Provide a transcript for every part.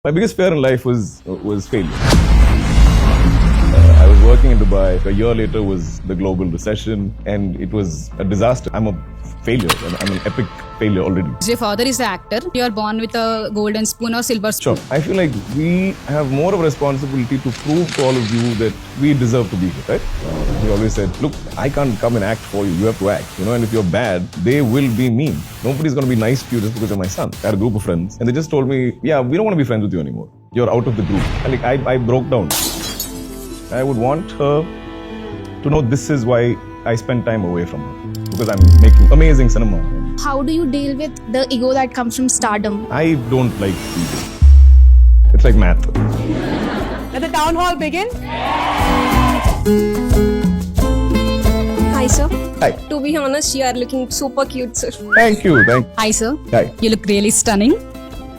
My biggest fear in life was failure. I was working in Dubai. A year later was the global recession, and it was a disaster. I'm a failure. I'm an epic failure already. Your father is the actor. You are born with a golden spoon or silver spoon. Sure. I feel like we have more of a responsibility to prove to all of you that we deserve to be here, right? He always said, look, I can't come and act for you. You have to act, and if you're bad, they will be mean. Nobody's going to be nice to you just because you're my son. I had a group of friends, and they just told me, yeah, we don't want to be friends with you anymore. You're out of the group. And I broke down. I would want her to know this is why I spend time away from her. Because I'm making amazing cinema. How do you deal with the ego that comes from stardom? I don't like ego. It's like math. Let the town hall begin. Hi, sir. Hi. To be honest, you are looking super cute, sir. Thank you. Hi, sir. Hi. You look really stunning.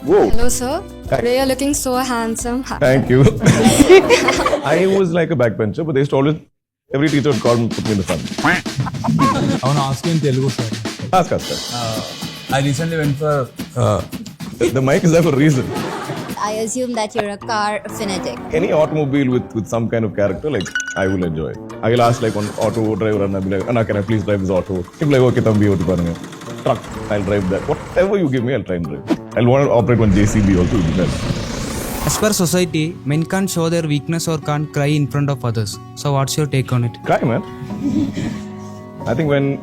Whoa. Hello, sir. Hi. Today you're looking so handsome. Thank you. I was like a backbencher, but they used to always, every teacher would call me, put me in the front. I want to ask you in Telugu, sir. Ask us, sir. I recently went for. The mic is there for a reason. I assume that you're a car fanatic. Any automobile with some kind of character, I will enjoy it. I will ask one auto driver and I'll be like, Anna, can I please drive this auto? He'll be like, okay, tambi, oti parunga. Truck, I'll drive that. Whatever you give me, I'll try and drive. I'll want to operate one JCB also. As per society, men can't show their weakness or can't cry in front of others. So what's your take on it? Cry, man. I think when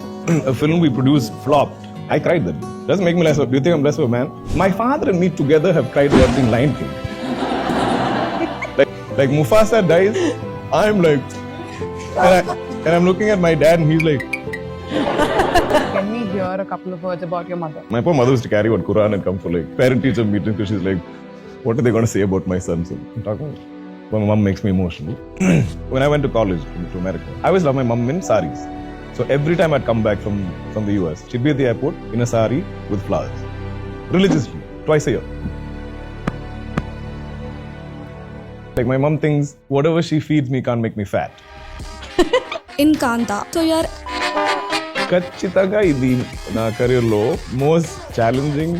a film we produced flopped, I cried that day. Doesn't make me less of. Do you think I'm less of a man? My father and me together have cried watching Lion King. like Mufasa dies, I'm like, and I'm looking at my dad and he's like. Can we hear a couple of words about your mother? My poor mother used to carry one Quran and come for parent-teacher meetings because she's like, what are they going to say about my son? So I'm talking about. My mom makes me emotional. When I went to college to America, I always loved my mom in saris. So every time I'd come back from the US, she'd be at the airport in a sari with flowers. Religiously, twice a year. My mom thinks whatever she feeds me can't make me fat. In Kanta. So you're. ఖచ్చితంగా ఇది నా కెరీర్లో most challenging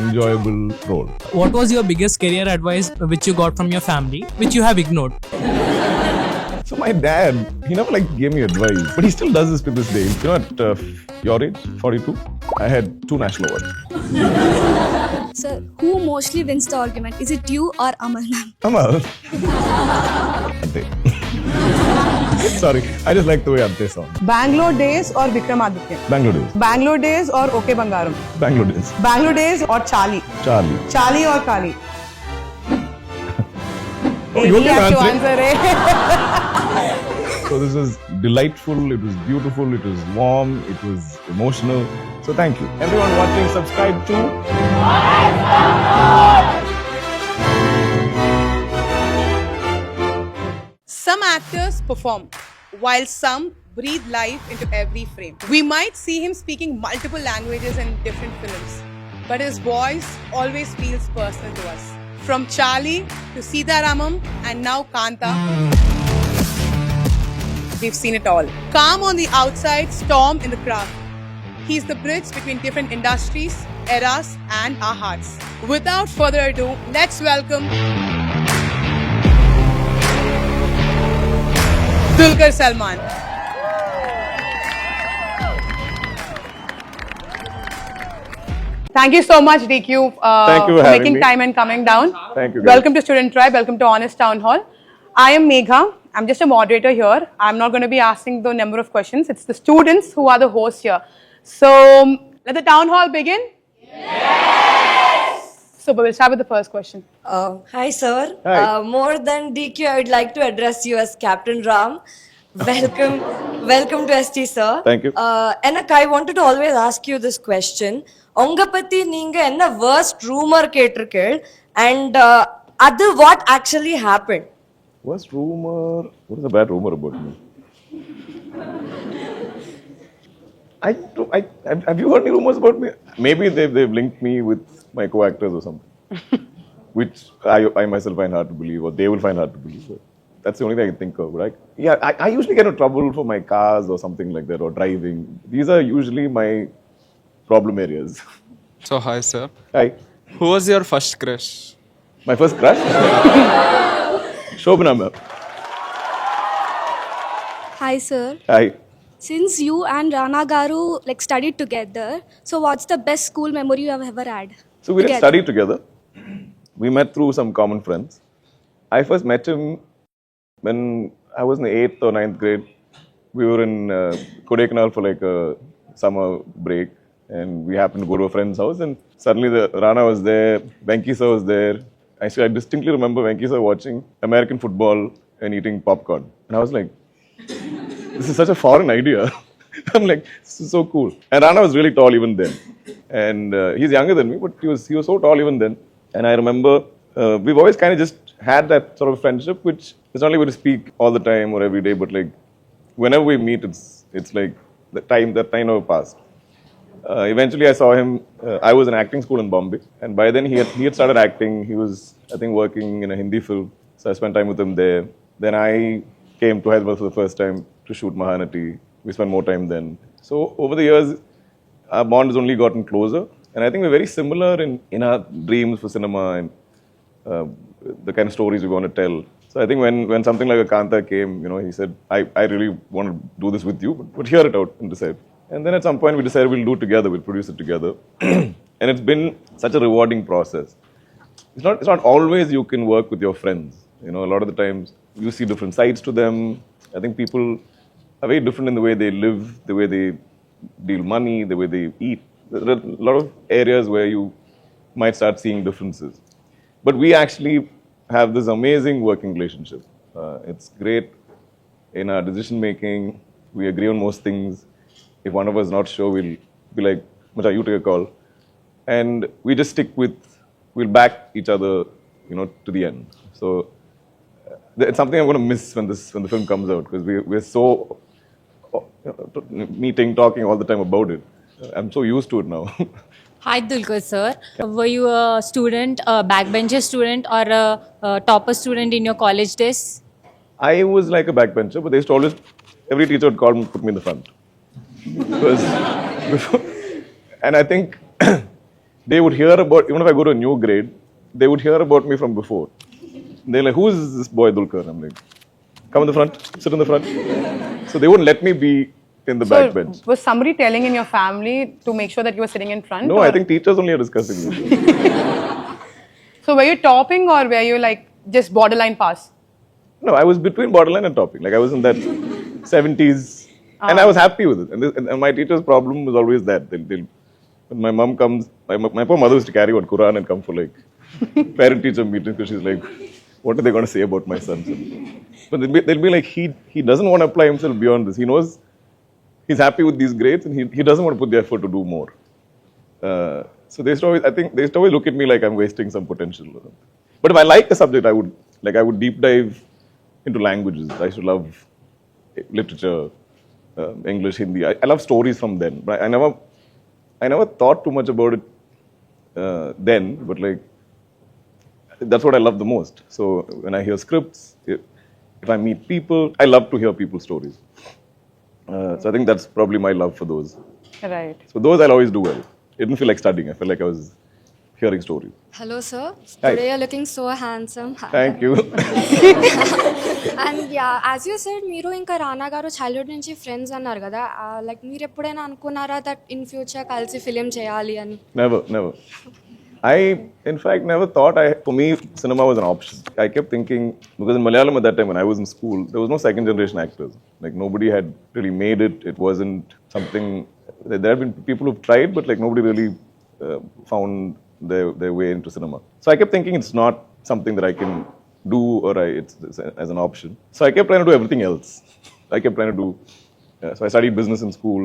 enjoyable role. What was your biggest career advice which you got from your family, which you have ignored? So my dad, he never gave me advice, but he still does this to this day. At your age, 42, I had 2 national awards. Sir, who mostly wins the argument? Is it you or Amarnath? Amal. Ante. Sorry, I just like the way Ante sounds. Bangalore days or Vikramaditya? Bangalore days. Bangalore days or OK Bangaram? Bangalore days. Bangalore days or Charlie? Charlie. Charlie or Kali? Oh, you have can to answer it. answer it. So this was delightful, it was beautiful, it was warm, it was emotional. So thank you. Everyone watching, subscribe to... Some actors perform, while some breathe life into every frame. We might see him speaking multiple languages in different films, but his voice always feels personal to us. From Charlie to Sita Ramam and now Kanta, we've seen it all. Calm on the outside, storm in the craft. He's the bridge between different industries, eras, and our hearts. Without further ado, let's welcome Dulquer Salmaan. Thank you so much, DQ, Thank you for having making me. time and coming down. Thank you, guys. Welcome to Student Tribe. Welcome to Honest Town Hall. I am Megha. I'm just a moderator here. I'm not going to be asking the number of questions. It's the students who are the hosts here. So, let the town hall begin. Yes! So, we'll start with the first question. Hi, sir. Hi. More than DQ, I would like to address you as Captain Ram. Welcome to ST, sir. Thank you. Enak, I wanted to always ask you this question. Unga patti neenga enna worst rumor ketirkel and adu what actually happened? Worst rumor? What is a bad rumor about me? Have you heard any rumors about me? Maybe they've linked me with my co-actors or something, which I myself find hard to believe, or they will find hard to believe. That's the only thing I can think of, right? Yeah, I usually get into trouble for my cars or something like that, or driving. These are usually my problem areas. So, hi, sir. Hi. Who was your first crush? My first crush? Shobana ma'am. Hi, sir. Hi. Since you and Rana Garu like studied together, so what's the best school memory you have ever had? So we didn't Together. study together. We met through some common friends. I first met him when I was in the 8th or 9th grade. We were in Kodaikanal for like a summer break, and we happened to go to a friend's house, and suddenly the Rana was there, Venki sir was there. Actually, I distinctly remember Venki sir watching American football and eating popcorn. And I was like, this is such a foreign idea. I'm like, this is so cool. And Rana was really tall even then. And he's younger than me, but he was so tall even then. And I remember we've always kind of just had that sort of friendship, which is not like we speak all the time or every day, but like whenever we meet, it's like that time never passed. Eventually, I saw him. I was in acting school in Bombay, and by then he had started acting. He was, I think, working in a Hindi film. So I spent time with him there. Then I came to Hyderabad for the first time to shoot Mahanati. We spent more time then. So over the years, our bond has only gotten closer, and I think we're very similar in our dreams for cinema and the kind of stories we want to tell. So I think when something like a Kanta came, he said, I really want to do this with you, but hear it out and decide. And then at some point we decided we'll do it together, we'll produce it together. And it's been such a rewarding process. It's not always you can work with your friends. A lot of the times you see different sides to them. I think people are very different in the way they live, the way they deal money, the way they eat. There are a lot of areas where you might start seeing differences. But we actually have this amazing working relationship. It's great in our decision making. We agree on most things. If one of us is not sure, we'll be like, Macha, you take a call. And we just we'll back each other, to the end. So it's something I'm going to miss when the film comes out, because we're so meeting, talking all the time about it. I'm so used to it now. Hi, Dulkar sir. Were you a student, a backbencher student, or a topper student in your college days? I was like a backbencher, but they used to always, every teacher would call me, put me in the front. Because before, and I think they would hear about, even if I go to a new grade, they would hear about me from before. They're like, who is this boy Dulkar? I'm like, come in the front, sit in the front. So they wouldn't let me be in the backbench. Was somebody telling in your family to make sure that you were sitting in front? No, I think teachers only are discussing this. So were you topping or were you like just borderline pass? No, I was between borderline and topping. Like I was in that 70s. And I was happy with it. And my teacher's problem was always that. When my mom comes, my poor mother used to carry out Quran and come for like parent-teacher meetings, because she's like, what are they going to say about my son? But they'll be like, he doesn't want to apply himself beyond this. He knows he's happy with these grades and he doesn't want to put the effort to do more. So they used to always look at me like I'm wasting some potential. But if I liked the subject, I would deep dive into languages. I used to love literature. English, Hindi. I love stories from then, but I never thought too much about it then. But like, that's what I love the most. So when I hear scripts, if I meet people, I love to hear people's stories. So I think that's probably my love for those. Right. So those I'll always do well. It didn't feel like studying. I felt like I was hearing stories. Hello, sir. Hi. Today you're looking so handsome. Thank you. And yeah, as you said, మీరు ఇంకా రానా గారు childhood నుంచి friends అన్నారు కదా, like మీరు ఎప్పుడైనా అనుకున్నారా that in future కలిసి ఫిలిం చేయాలి అని? Never. I, in fact, never thought for me, cinema was an option. I kept thinking, because in Malayalam at that time when I was in school, there was no second generation actors. Like nobody had really made it. It wasn't something, there have been people who've tried, but like nobody really found their way into cinema. So I kept thinking it's not something that I can do or it's as an option. So I kept trying to do everything else. I kept trying to do, so I studied business in school.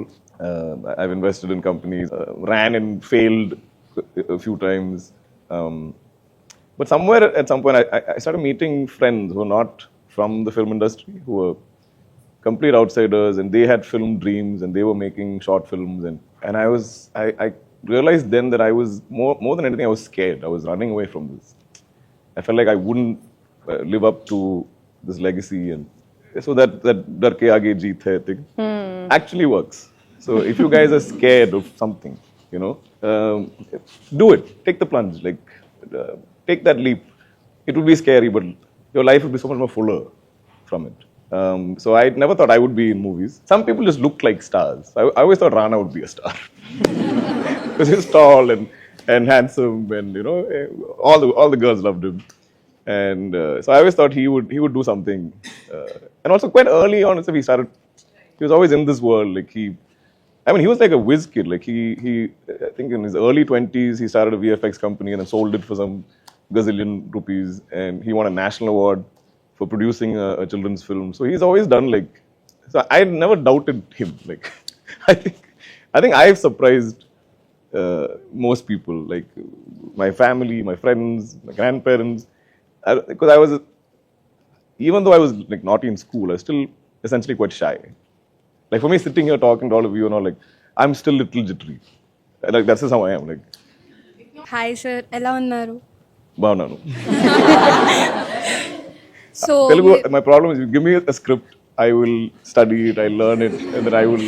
I've invested in companies, ran and failed a few times. But somewhere at some point I started meeting friends who were not from the film industry, who were complete outsiders, and they had film dreams and they were making short films. And I realized then that I was more than anything, I was scared. I was running away from this. I felt like I wouldn't live up to this legacy, and so that dar ke aage jeet hai thing actually works. So if you guys are scared of something, do it. Take the plunge. Like take that leap. it would be scary, but your life would be so much more fuller from it. So I never thought I would be in movies. Some people just look like stars. I always thought Rana would be a star because he's tall and handsome, and all the girls loved him. And so I always thought he would do something. And also quite early on, he started. He was always in this world. Like he was like a whiz kid. Like he I think in his early 20s, he started a VFX company and then sold it for some gazillion rupees, and he won a national award for producing a children's film. So he's always done so I never doubted him. Like I think I've surprised most people, like my family, my friends, my grandparents, because even though I was like naughty in school, I was still essentially quite shy. Like for me, sitting here talking to all of you and all, like I'm still a little jittery. Like that's just how I am. Like, Hi sir, ఎలా ఉన్నారు? బాగున్నాను. So Telugu, my problem is you give me a script, I will study it, I learn it, and then I will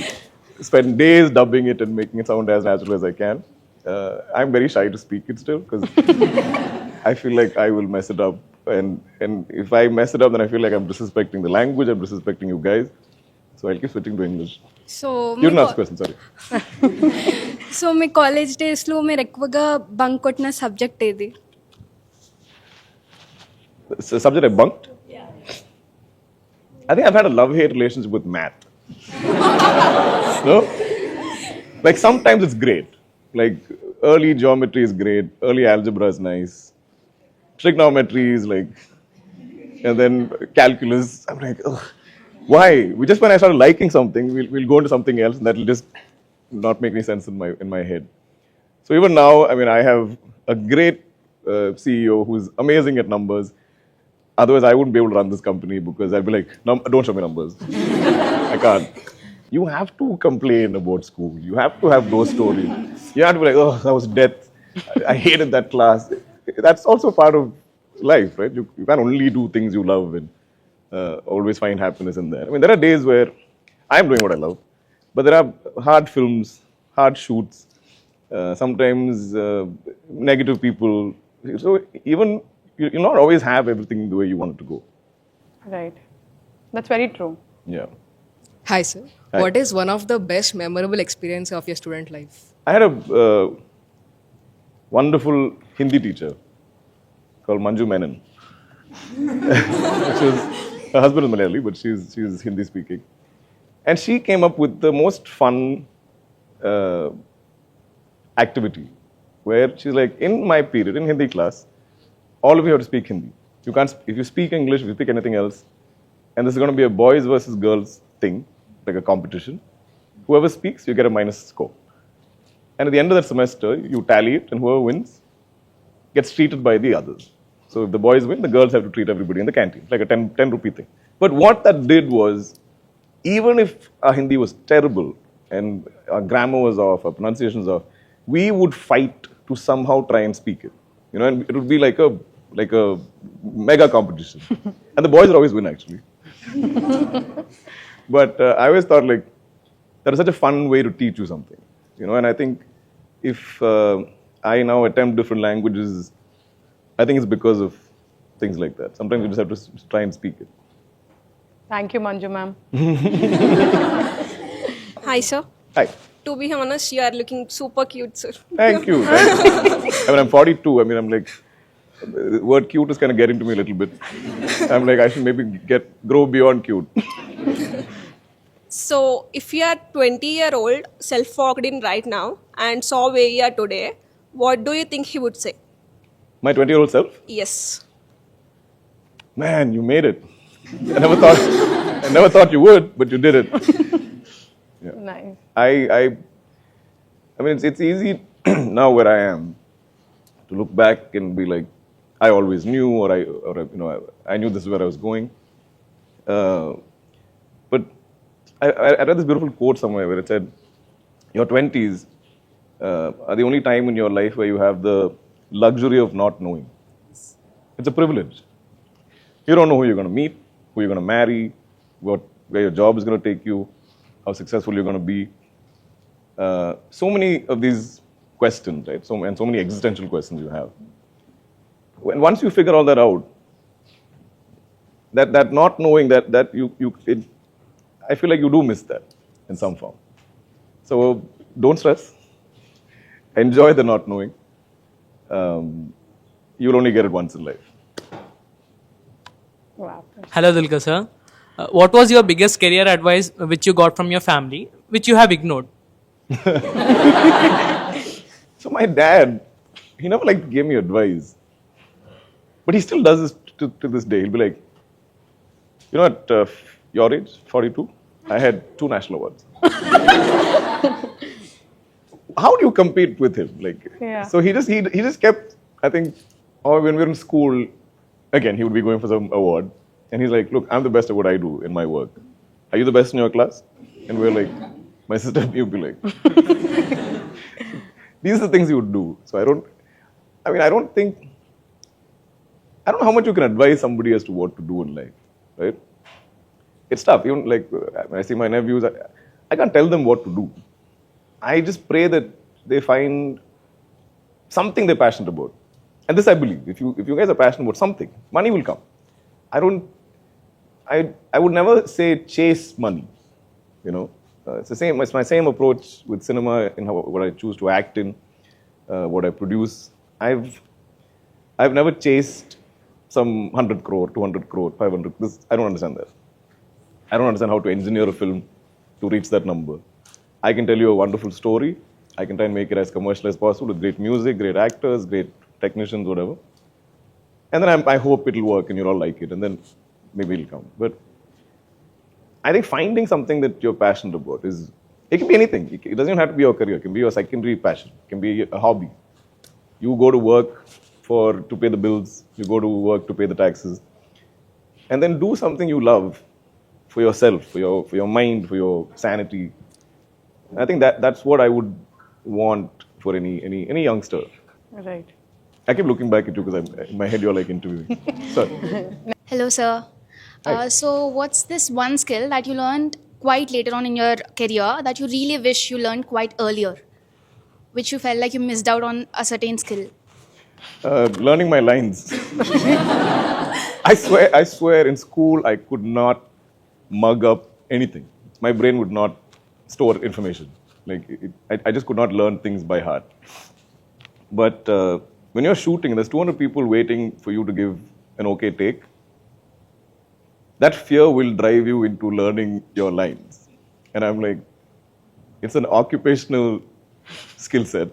spend days dubbing it and making it sound as natural as I can. I'm very shy to speak it still because I feel like I will mess it up. And if I mess it up, then I feel like I'm disrespecting the language, I'm disrespecting you guys. So I'll keep switching to English. so You didn't ask the question, sorry. So me college డేస్లో మీరు ఎక్కువగా bunk కొట్టిన subject ఏది? It's a subject I bunked. I think I've had a love-hate relationship with math. No? Like sometimes it's great. Like early geometry is great, early algebra is nice. Trigonometry is like, and then calculus, I'm like, ugh, why? Just when I started liking something, we'll go into something else and that'll just not make any sense in my head. So even now, I mean, I have a great CEO who's amazing at numbers. Otherwise, I wouldn't be able to run this company because I'd be like, don't show me numbers. I can't. You have to complain about school. You have to have those stories. You have to be like, oh, that was death. I hated that class. That's also part of life, right? You can't only do things you love and always find happiness in there. I mean, there are days where I'm doing what I love, but there are hard films, hard shoots, sometimes negative people. So even you'll not always have everything the way you want it to go. Right. That's very true. Yeah. Hi, sir. Hi. What is one of the best memorable experience of your student life? I had a wonderful Hindi teacher called Manju Menon. Her husband is Malayali, but she's Hindi speaking. And she came up with the most fun activity where she's like, in my period, in Hindi class, all of you have to speak Hindi. You can't, if you speak English, if you speak anything else, and this is going to be a boys versus girls thing, like a competition. Whoever speaks, you get a minus score. And at the end of that semester, you tally it, and whoever wins gets treated by the others. So if the boys win, the girls have to treat everybody in the canteen, like a 10 rupee thing. But what that did was, even if our Hindi was terrible and our grammar was off, our pronunciation was off, we would fight to somehow try and speak it. And it would be like a mega competition. And the boys would always win, actually. But I always thought like that is such a fun way to teach you something, and I think if I now attempt different languages, I think it's because of things like that. Sometimes you just have to try and speak it. Thank you, Manju ma'am. Hi, sir. Hi. To be honest, you are looking super cute, sir. Thank you. I mean, I'm 42. I mean, I'm like, the word cute is kind of getting to me a little bit. I'm like, I should maybe grow beyond cute. So, if you are 20-year-old, self-walked in right now, and saw where you are today, what do you think he would say? My 20-year-old self? Yes. Man, you made it. I never thought you would, but you did it. Yeah. Nice. I mean, it's easy now where I am to look back and be like, I always knew, or I knew this is where I was going. But I read this beautiful quote somewhere where it said, your 20s are the only time in your life where you have the luxury of not knowing. It's a privilege. You don't know who you're going to meet, who you're going to marry, where your job is going to take you, how successful you're going to be. So many of these questions, right? So many existential questions you have. once you figure all that out, that not knowing I feel like you do miss that in some form. So don't stress. Enjoy the not knowing. You'll only get it once in life. Wow. Hello, Dulquer sir. What was your biggest career advice which you got from your family, which you have ignored? So my dad, he never like gave me advice, but he still does this to this day. He'll be like, you know, at your age, 42, I had 2 national awards. How do you compete with him? Like, so he just kept. I think, or when we were in school, again he would be going for some award, and he's like, look, I'm the best at what I do in my work. Are you the best in your class? And we're like, my sister, you'd be like, these are the things you would do. So I don't know how much you can advise somebody as to what to do in life, right? It's tough. Even like when I see my nephews, I can't tell them what to do. I just pray that they find something they're passionate about. And this I believe. If you guys are passionate about something, money will come. I would never say chase money. You know, it's the same. It's my same approach with cinema in what I choose to act in, what I produce. I've never chased some 100 crore, 200 crore, 500. I don't understand that. I don't understand how to engineer a film to reach that number. I can tell you a wonderful story. I can try and make it as commercial as possible with great music, great actors, great technicians, whatever. And then I hope it'll work and you'll all like it, and then maybe it'll come. But I think finding something that you're passionate about it can be anything. It doesn't even have to be your career. It can be your secondary passion. It can be a hobby. You go to work to pay the bills. You go to work to pay the taxes. And then do something you love for yourself, for your mind, for your sanity. I think that's what I would want for any youngster. Right. I keep looking back at you because in my head you're like interviewing. Sir. Hello, sir. So, what's this one skill that you learned quite later on in your career that you really wish you learned quite earlier, which you felt like you missed out on a certain skill? Learning my lines. I swear in school I could not mug up anything. My brain would not store information. I just could not learn things by heart. But when you're shooting, there's 200 people waiting for you to give an okay take. That fear will drive you into learning your lines. And I'm like, it's an occupational skill set,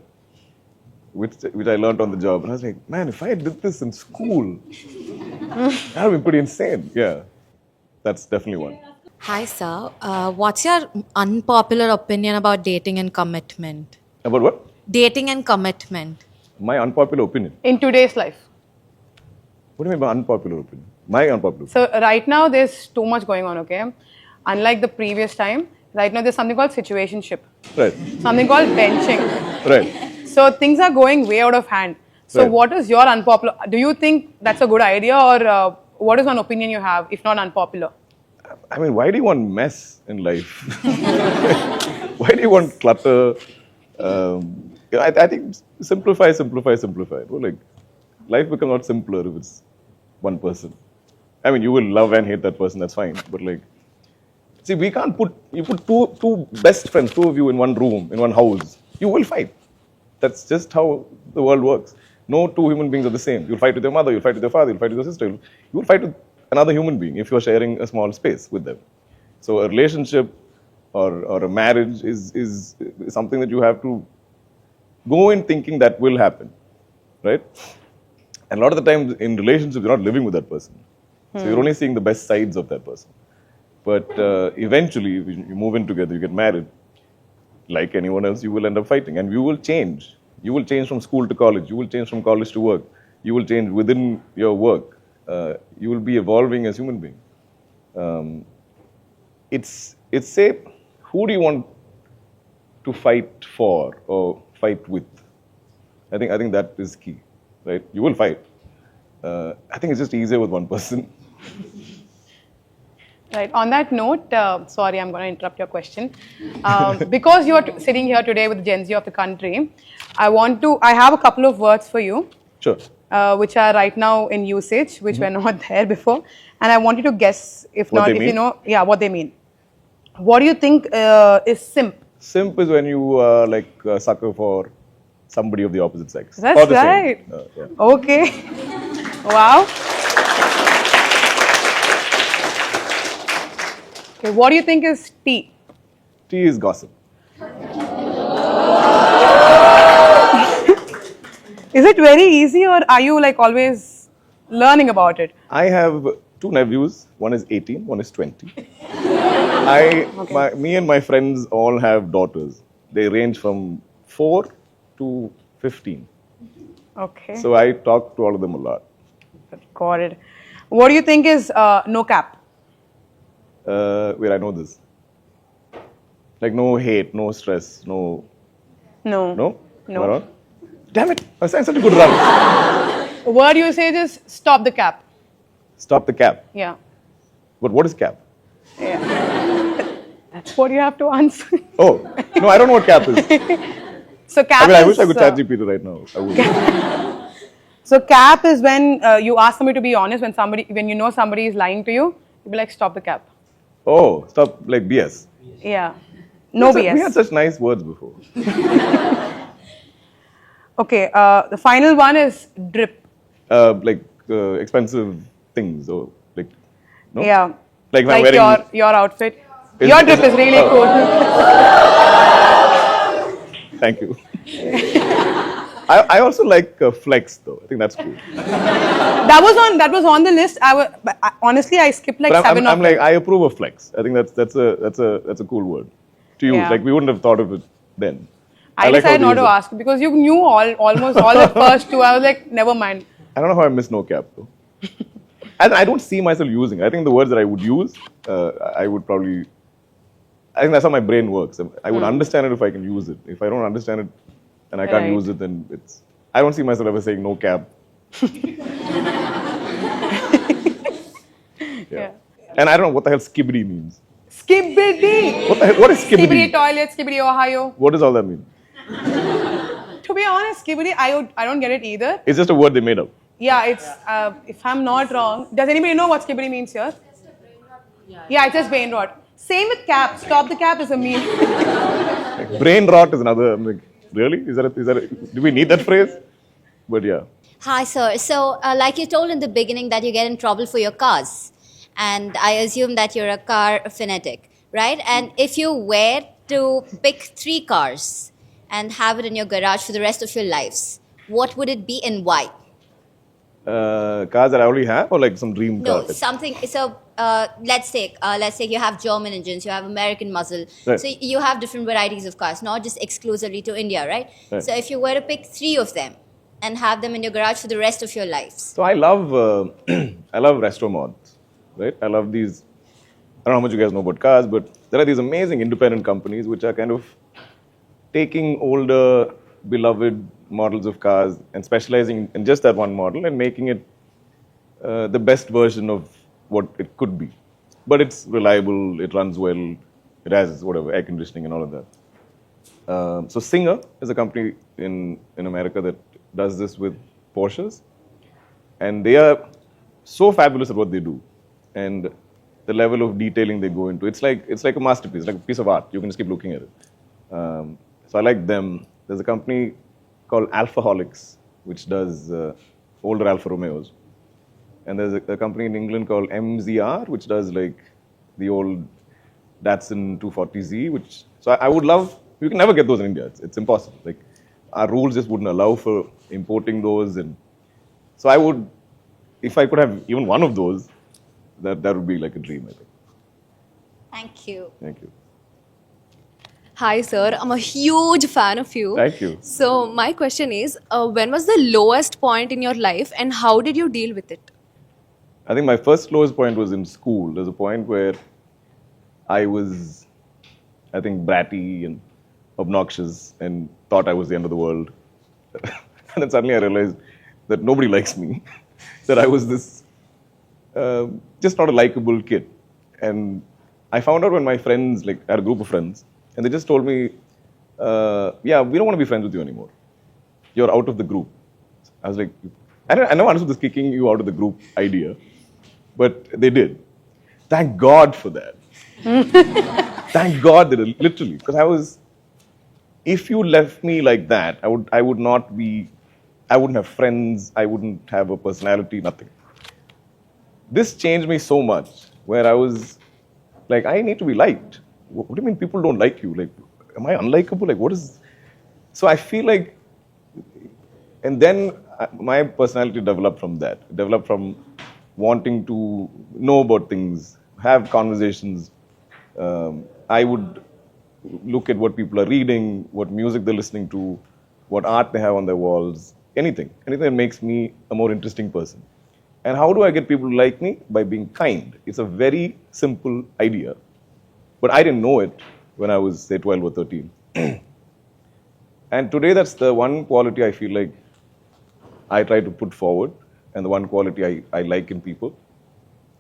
which I learned on the job. And I was like, man, if I did this in school, that would be pretty insane. Yeah, that's definitely one. Hi, sir. What's your unpopular opinion about dating and commitment? About what? Dating and commitment. My unpopular opinion. In today's life. What do you mean by unpopular opinion? My unpopular opinion. So right now there's too much going on, okay? Unlike the previous time, right now there's something called situationship. Right. Something called benching. Right. So things are going way out of hand. So what is your unpopular? Do you think that's a good idea, or what is one opinion you have, if not unpopular? I mean, why do you want mess in life? Why do you want clutter? I think simplify. Well, like, life becomes a lot simpler if it's one person. I mean, you will love and hate that person, that's fine. But like, see, you put two best friends, 2 of you in one room, in one house, you will fight. That's just how the world works. No 2 human beings are the same. You'll fight with your mother, you'll fight with your father, you'll fight with your sister. You'll fight with another human being if you're sharing a small space with them. So a relationship or a marriage is something that you have to go in thinking that will happen, right? And a lot of the times in relationships, you're not living with that person. So you're only seeing the best sides of that person. But eventually, when you move in together, you get married, like anyone else, you will end up fighting. And you will change. You will change from school to college. You will change from college to work. You will change within your work. You will be evolving as human being. It's say, who do you want to fight for or fight with? I think that is key, right? You will fight. I think it's just easier with one person. Right. On that note, sorry, I'm going to interrupt your question. Because you're sitting here today with Gen Z of the country, I have a couple of words for you. Sure. which are right now in usage, which were not there before. And I want you to guess, if What not, they if you mean? know, yeah, what they mean. What do you think is simp? Simp is when you like sucker for somebody of the opposite sex. That's Or the right. Same. Yeah. Okay. Wow. Okay, what do you think is tea? Tea is gossip. Is it very easy, or are you like always learning about it? I have 2 nephews. One is 18, one is 20. Me and my friends all have daughters. They range from 4 to 15. Okay. So I talk to all of them a lot. Got it. What do you think is no cap? Wait, I know this. Like no hate, no stress, no. No. No? No. Am I wrong? Damn it! I was saying such a good run. Word you say is stop the cap. Stop the cap. Yeah. But what is cap? That's what you have to answer. Oh, no, I don't know what cap is. So cap I is, wish I could chat GPT right now. I would. So cap is when you ask somebody to be honest. When you know somebody is lying to you, you be like, stop the cap. Oh, stop like BS. Yeah. No BS. We had such nice words before. Okay. The final one is drip. Expensive things or like. No? Yeah. Like if I'm wearing. your outfit. Your drip is really cool. Thank you. I also like flex though. I think that's cool. That was on the list. Honestly, I skipped like But 7 I'm of like them. I approve of flex. I think that's a cool word to use. Yeah. Like we wouldn't have thought of it then. I like how decided they not to use it. ask because you knew almost all the first 2. I was like, never mind. I don't know how I missed no cap though. And I don't see myself using it. I think the words that I would use, I would probably. I think that's how my brain works. I would understand it if I can use it. If I don't understand it and I can't Right. use it, then it's. I don't see myself ever saying no cap. Yeah. And I don't know what the hell skibbity means. Skibbity. What the hell? What is Skibbity skibbity? toilet, skibbity Ohio. What does all that mean? To be honest, skibbity, I don't get it either. It's just a word they made up. Yeah, it's, if I'm not wrong, does anybody know what skibbity means here? Yeah, it's just brain rot. Same with cap. Stop the cap is a meme. Like, brain rot is another. I'm like, really? Is that do we need that phrase? But yeah. Hi, sir. So, like you told in the beginning that you get in trouble for your cars. And I assume that you're a car fanatic, right? And if you were to pick 3 cars and have it in your garage for the rest of your lives, what would it be and why? Cars that I already have, or like some dream No, car? something. So let's say you have German engines, you have American muscle. Right. So you have different varieties of cars, not just exclusively to India, right? Right. So if you were to pick 3 of them and have them in your garage for the rest of your lives, So I love I love retro mods, right? I love these. I don't know how much you guys know about cars, but there are these amazing independent companies which are kind of taking older, beloved models of cars and specializing in just that one model and making it the best version of what it could be. But it's reliable, it runs well, it has whatever, air conditioning and all of that. So Singer is a company in America that does this with Porsches. And they are so fabulous at what they do. And the level of detailing they go into, it's like a masterpiece, like a piece of art. You can just keep looking at it. So I like them. There's a company called Alphaholics, which does older Alfa Romeos. And there's a company in England called MZR, which does like the old Datsun 240Z, which, so I would love, you can never get those in India. It's impossible. Like our rules just wouldn't allow for importing those. And so I would, if I could have even one of those, that would be like a dream, I think. thank you. Thank you. Hi, sir. I'm a huge fan of you. Thank you. So, my question is when was the lowest point in your life and how did you deal with it? I think my first lowest point was in school. There's a point where I was, I think, bratty and obnoxious and thought I was the end of the world. And then suddenly I realized that nobody likes me, that I was this, just not a likable kid. And I found out when my friends, like I had a group of friends, and they just told me, yeah, we don't want to be friends with you anymore. You're out of the group. I was like, I never understood this kicking you out of the group idea, but they did. Thank God for that. Thank God they did, literally, because if you left me like that, I would not be, I wouldn't have friends, I wouldn't have a personality, nothing. This changed me so much, where I was like, I need to be liked. What do you mean people don't like you? Like, am I unlikable? Like, what is? So I feel like, and then my personality developed from that. It developed from wanting to know about things, have conversations. I would look at what people are reading, what music they're listening to, what art they have on their walls, anything that makes me a more interesting person. And how do I get people to like me? By being kind. It's a very simple idea, but I didn't know it when I was, say, 12 or 13. And today, that's the one quality I feel like I try to put forward, and the one quality I like in people.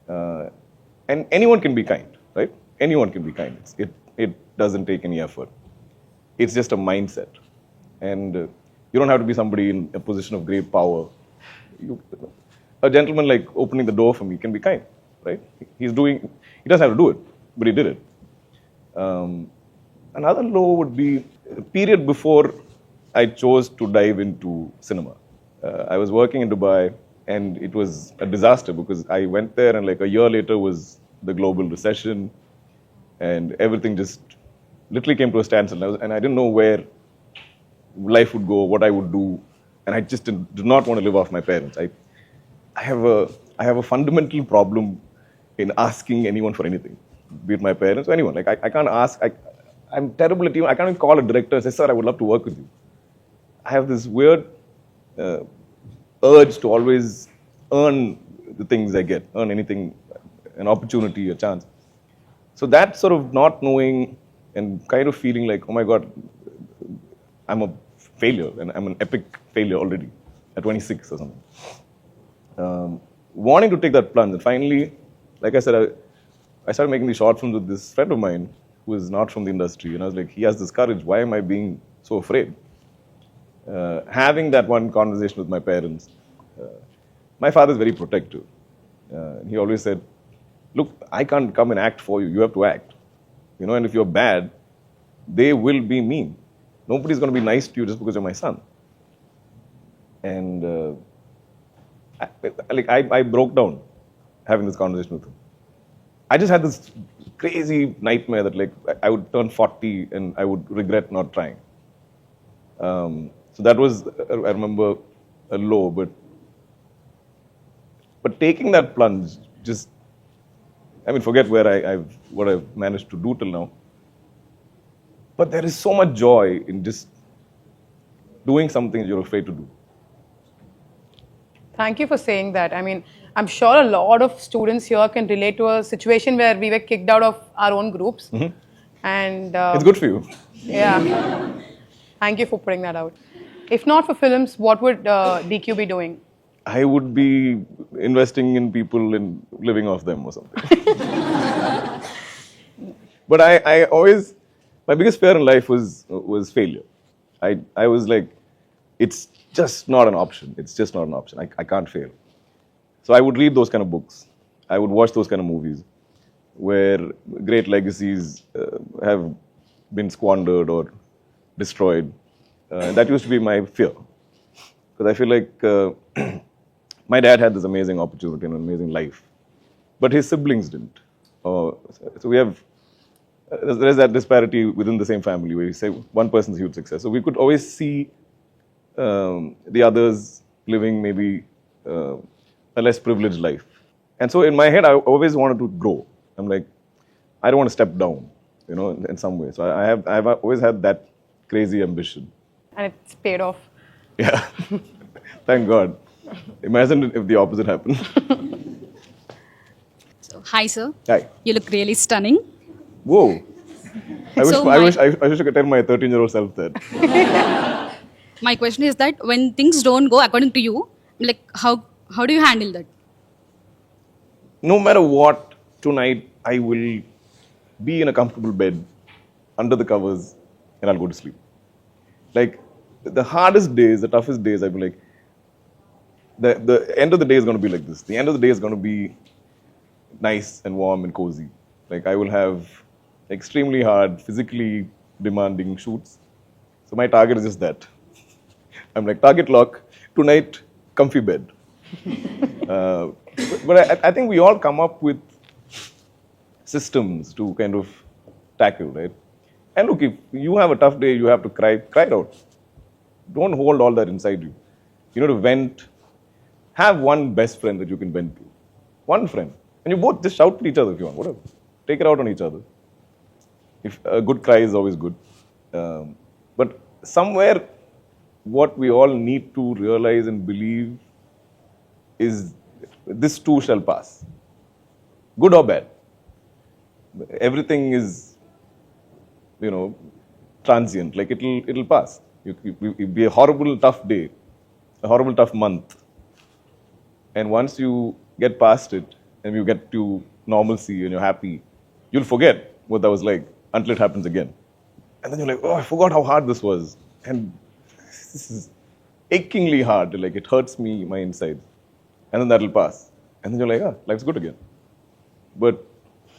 And anyone can be kind, right? Anyone can be kind. It doesn't take any effort. It's just a mindset. And you don't have to be somebody in a position of great power. A gentleman like opening the door for me can be kind, right? He doesn't have to do it, but he did it. Another low would be a period before I chose to dive into cinema. I was working in Dubai, and it was a disaster because I went there, and like a year later was the global recession, and everything just literally came to a standstill. And I didn't know where life would go, what I would do, and I just did not want to live off my parents. I have a fundamental problem in asking anyone for anything, be it my parents or anyone. Like I can't ask. I'm terrible at even. I can't even call a director and say, "Sir, I would love to work with you." I have this weird urge to always earn the things I get, earn anything, an opportunity, a chance. So that sort of not knowing and kind of feeling like, oh my God, I'm a failure, and I'm an epic failure already at 26 or something. Wanting to take that plunge, and finally, like I said, I started making these short films with this friend of mine who is not from the industry, and I was like, he has this courage. Why am I being so afraid? Having that one conversation with my parents. My father is very protective. He always said, look, I can't come and act for you. You have to act. And if you're bad, they will be mean. Nobody's going to be nice to you just because you're my son. And I broke down having this conversation with him. I just had this crazy nightmare that like I would turn 40 and I would regret not trying. So that was, I remember, a low, but taking that plunge, just, forget what I've managed to do till now. But there is so much joy in just doing something you're afraid to do. Thank you for saying that. I'm sure a lot of students here can relate to a situation where we were kicked out of our own groups. Mm-hmm. And it's good for you. Yeah. Thank you for putting that out. If not for films, what would DQ be doing? I would be investing in people and living off them or something. But I always, my biggest fear in life was failure. I was like, it's just not an option. It's just not an option. I can't fail. So I would read those kind of books. I would watch those kind of movies where great legacies have been squandered or destroyed. That used to be my fear. Because I feel like my dad had this amazing opportunity and an amazing life, but his siblings didn't. So we have, there's that disparity within the same family where you say one person's huge success. So we could always see the others living maybe a less privileged life. And so in my head, I always wanted to grow. I'm like, I don't want to step down, in some way. So I've always had that crazy ambition. And it's paid off. Yeah. Thank God. Imagine if the opposite happened. Hi, sir. Hi. You look really stunning. Whoa. I So wish I could tell my 13-year-old self that. My question is that when things don't go according to you, like how do you handle that? No matter what, tonight I will be in a comfortable bed, under the covers, and I'll go to sleep. Like, the hardest days, the toughest days, I'll be like, the end of the day is going to be like this. The end of the day is going to be nice and warm and cozy. Like I will have extremely hard, physically demanding shoots. So my target is just that. I'm like, target lock, tonight, comfy bed. But I think we all come up with systems to kind of tackle, right? And look, if you have a tough day, you have to cry it out. Don't hold all that inside you. You know, to vent. Have one best friend that you can vent to. One friend. And you both just shout at each other if you want, whatever. Take it out on each other. If a good cry is always good. But somewhere, what we all need to realize and believe is this too shall pass. Good or bad. Everything is, transient. Like it'll pass. It'll be a horrible, tough day, a horrible, tough month. And once you get past it and you get to normalcy and you're happy, you'll forget what that was like until it happens again. And then you're like, oh, I forgot how hard this was. And this is achingly hard. Like it hurts me, my insides. And then that'll pass. And then you're like, life's good again. But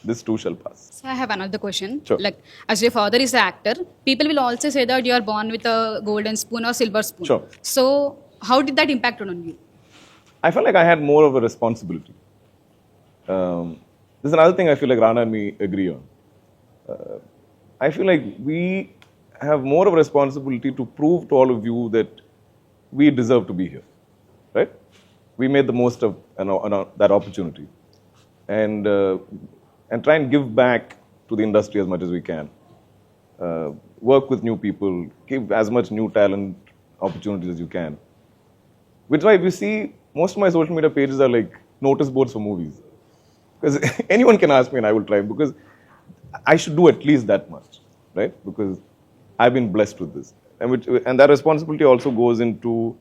this too shall pass. So I have another question. Sure. Like, as your father is an actor, people will also say that you are born with a golden spoon or silver spoon. Sure. So how did that impact on you? I felt like I had more of a responsibility. There's another thing I feel like Rana and me agree on. I feel like we have more of a responsibility to prove to all of you that we deserve to be here, right? We made the most of that opportunity, and try and give back to the industry as much as we can. Work with new people, give as much new talent opportunities as you can. Which is why if you see, most of my social media pages are like notice boards for movies. Because anyone can ask me and I will try, because I should do at least that much, right? Because I've been blessed with this. And that responsibility also goes into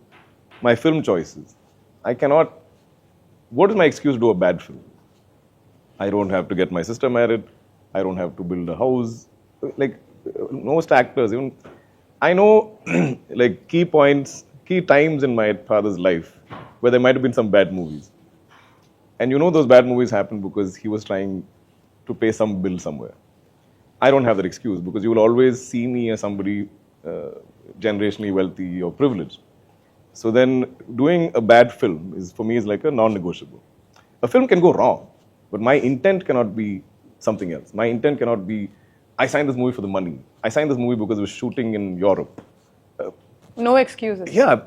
my film choices. I cannot, what is my excuse to do a bad film? I don't have to get my sister married. I don't have to build a house. Like most actors, even I know like key times in my father's life where there might have been some bad movies. And those bad movies happened because he was trying to pay some bill somewhere. I don't have that excuse because you will always see me as somebody generationally wealthy or privileged. So then doing a bad film for me is like a non-negotiable. A film can go wrong, but my intent cannot be something else. My intent cannot be, I signed this movie for the money. I signed this movie because it was shooting in Europe. No excuses. Yeah,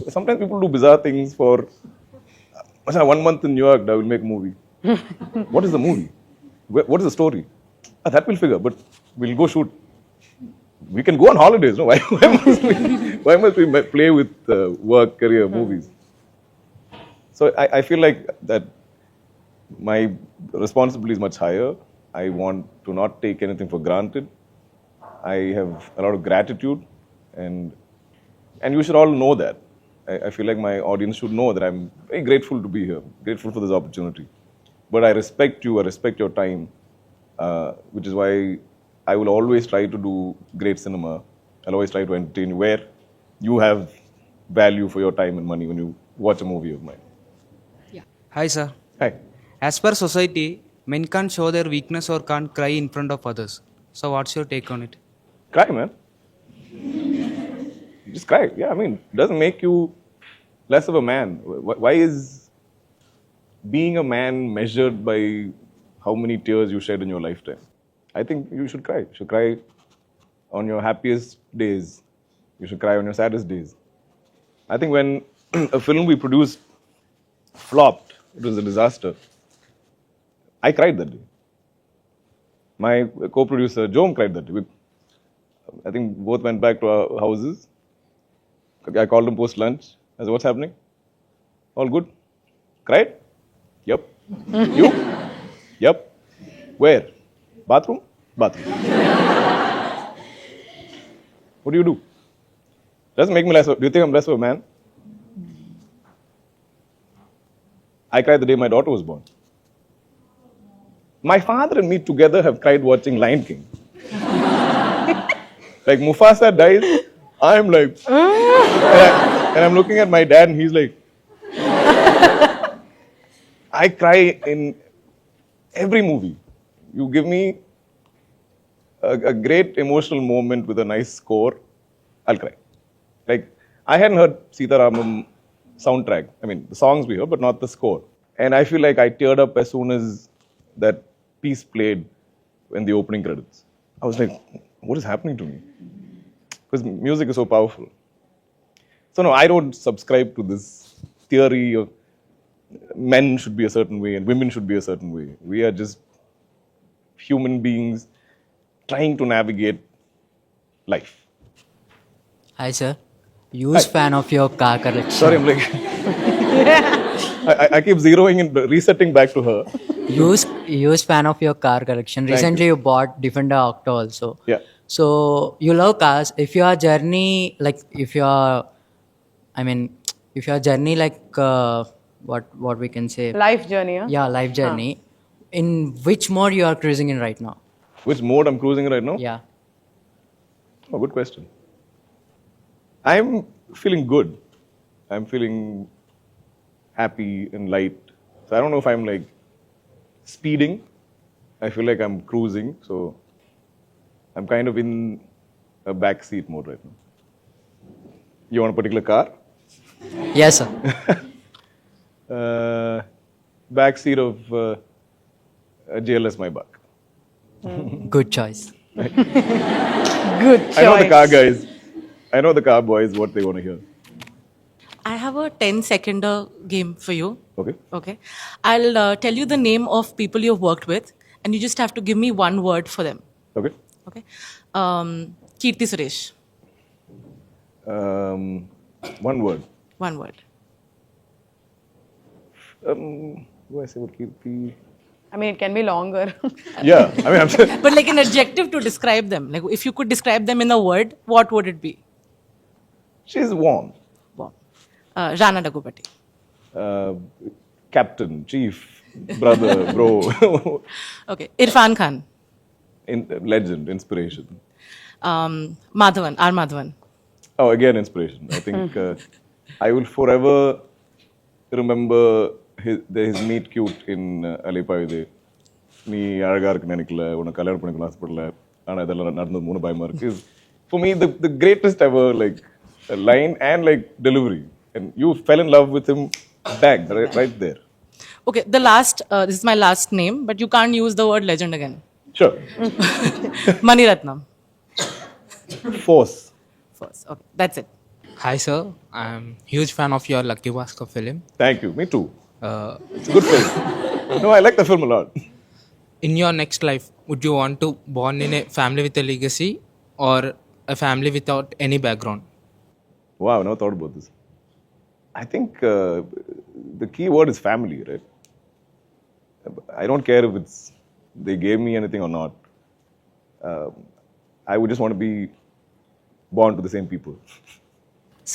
sometimes people do bizarre things for 1 month in New York, I will make a movie. What is the movie? What is the story? That we'll figure, but we'll go shoot. We can go on holidays, no? Why must we play with work, career, movies? So I feel like that my responsibility is much higher. I want to not take anything for granted. I have a lot of gratitude, and you should all know that. I feel like my audience should know that I'm very grateful to be here, grateful for this opportunity. But I respect you, I respect your time, which is why I will always try to do great cinema. I'll always try to entertain you where you have value for your time and money when you watch a movie of mine. Yeah. Hi, sir. Hi. As per society, men can't show their weakness or can't cry in front of others. So what's your take on it? Cry, man. Just cry. Yeah, it doesn't make you less of a man. Why is being a man measured by how many tears you shed in your lifetime? I think you should cry. You should cry on your happiest days. You should cry on your saddest days. I think when a film we produced flopped, it was a disaster, I cried that day. My co-producer, Jom, cried that day. I think both went back to our houses. I called him post-lunch. I said, what's happening? All good? Cried? Yep. You? Yep. Where? Bathroom? Bathroom. What do? Doesn't make me less of, do you think I'm less of a man? I cried the day my daughter was born. My father and me together have cried watching Lion King. Like Mufasa dies, I'm like, and I'm looking at my dad and he's like, I cry in every movie. You give me a great emotional moment with a nice score, I'll cry. Like, I hadn't heard Sita Ramam soundtrack. I mean, the songs we heard, but not the score. And I feel like I teared up as soon as that piece played in the opening credits. I was like, what is happening to me? Because music is so powerful. So no, I don't subscribe to this theory of men should be a certain way and women should be a certain way. We are just human beings trying to navigate life. Hi, sir. Huge fan of your car collection. Sorry, I'm like... I keep zeroing and resetting back to her. Huge fan of your car collection. Recently, you bought Defender Octa also. Yeah. So, you love cars. If your journey, like, if your journey, like, what we can say? Life journey, huh? Yeah, life journey. In which mode you are cruising in right now? Which mode I'm cruising in right now? Yeah. Oh, good question. I'm feeling good. I'm feeling happy and light. So I don't know if I'm like speeding. I feel like I'm cruising. So I'm kind of in a backseat mode right now. You want a particular car? Yes, sir. Backseat of a JLS Maybach. Good choice. Good choice. I know the car guys. I know the car boys, what they want to hear. I have a 10-seconder game for you. Okay. Okay. I'll tell you the name of people you've worked with, and you just have to give me one word for them. Okay. Okay. Kirti Suresh. One word. One word. What do I say about Kirti? I mean, it can be longer. Yeah. I mean, I'm just... But like an adjective to describe them. Like if you could describe them in a word, what would it be? She's warm. Warm. Rana Daggubati. Captain, chief, brother, bro. Okay. Irfan Khan. Legend, inspiration. Madhavan, R. Madhavan. Oh, again, inspiration. I think I will forever remember his meet cute in Alipayude. நீ அழகா இருக்கு நினைக்கல உன்னை கல்யாணம் பண்ணிக்கணும் ஆசைப்படல ஆனா இதெல்லாம் நடந்தது மூணு பயமா இருக்கு. For me, the greatest ever like line and like delivery, and you fell in love with him back right there. Okay, this is my last name, but you can't use the word legend again. Sure. Maniratnam. Force. Okay, that's it. Hi, sir. I'm huge fan of your Lucky Bhaskar film. Thank you. Me too. It's a good film. No, I like the film a lot. In your next life, would you want to born in a family with a legacy or a family without any background? Wow, I never thought about this. I think the key word is family, right? I don't care if they gave me anything or not. I would just want to be born to the same people.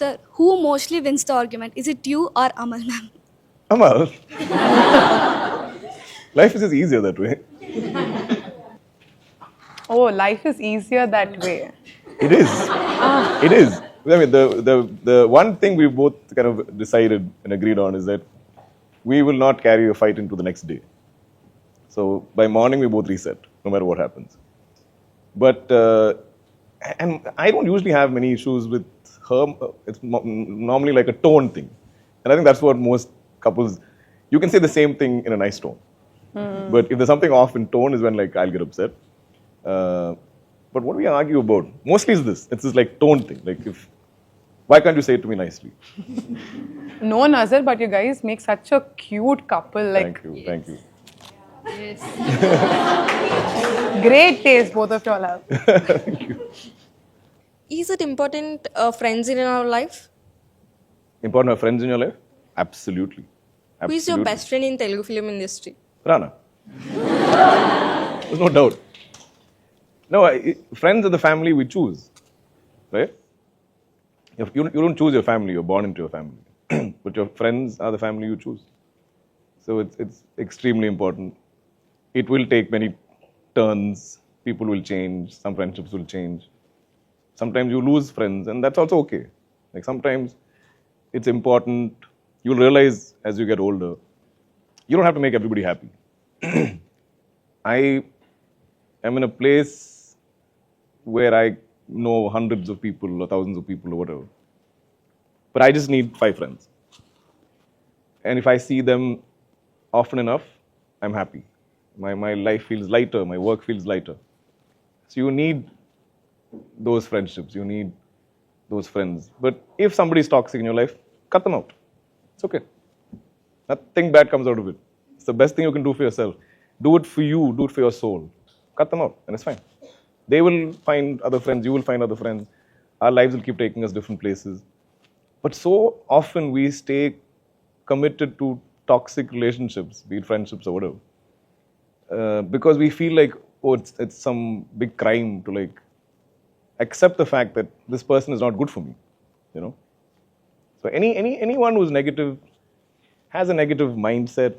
Sir, who mostly wins the argument? Is it you or Amal ma'am? Amal. Life is just easier that way. Oh, life is easier that way. It is. It is. I mean, the one thing we both kind of decided and agreed on is that we will not carry a fight into the next day. So by morning we both reset, no matter what happens. But and I don't usually have many issues with her. It's normally like a tone thing, and I think that's what most couples. You can say the same thing in a nice tone, but if there's something off in tone, is when like I'll get upset. But what we argue about mostly is this. It's this like tone thing. Like why can't you say it to me nicely? No, Nazar, but you guys make such a cute couple. Like, Thank you. Yes. Great taste, both of y'all have. Thank you. Is it important friends in our life? Important to have friends in your life? Absolutely. Who is your best friend in Telugu film industry? Rana. There's no doubt. No, friends are the family we choose, right? You don't choose your family, you're born into your family. But your friends are the family you choose. So it's extremely important. It will take many turns. People will change. Some friendships will change. Sometimes you lose friends, and that's also okay. Like sometimes it's important you'll realize as you get older, you don't have to make everybody happy. I am in a place where I know hundreds of people or thousands of people or whatever. But I just need 5 friends. And if I see them often enough, I'm happy. My life feels lighter, my work feels lighter. So you need those friendships, you need those friends. But if somebody is toxic in your life, cut them out. It's okay. Nothing bad comes out of it. It's the best thing you can do for yourself. Do it for you, do it for your soul. Cut them out, and it's fine. They will find other friends, you will find other friends. Our lives will keep taking us different places. But so often we stay committed to toxic relationships, be it friendships or whatever, because we feel like, oh, it's some big crime to like accept the fact that this person is not good for me, you know. So anyone who's negative, has a negative mindset.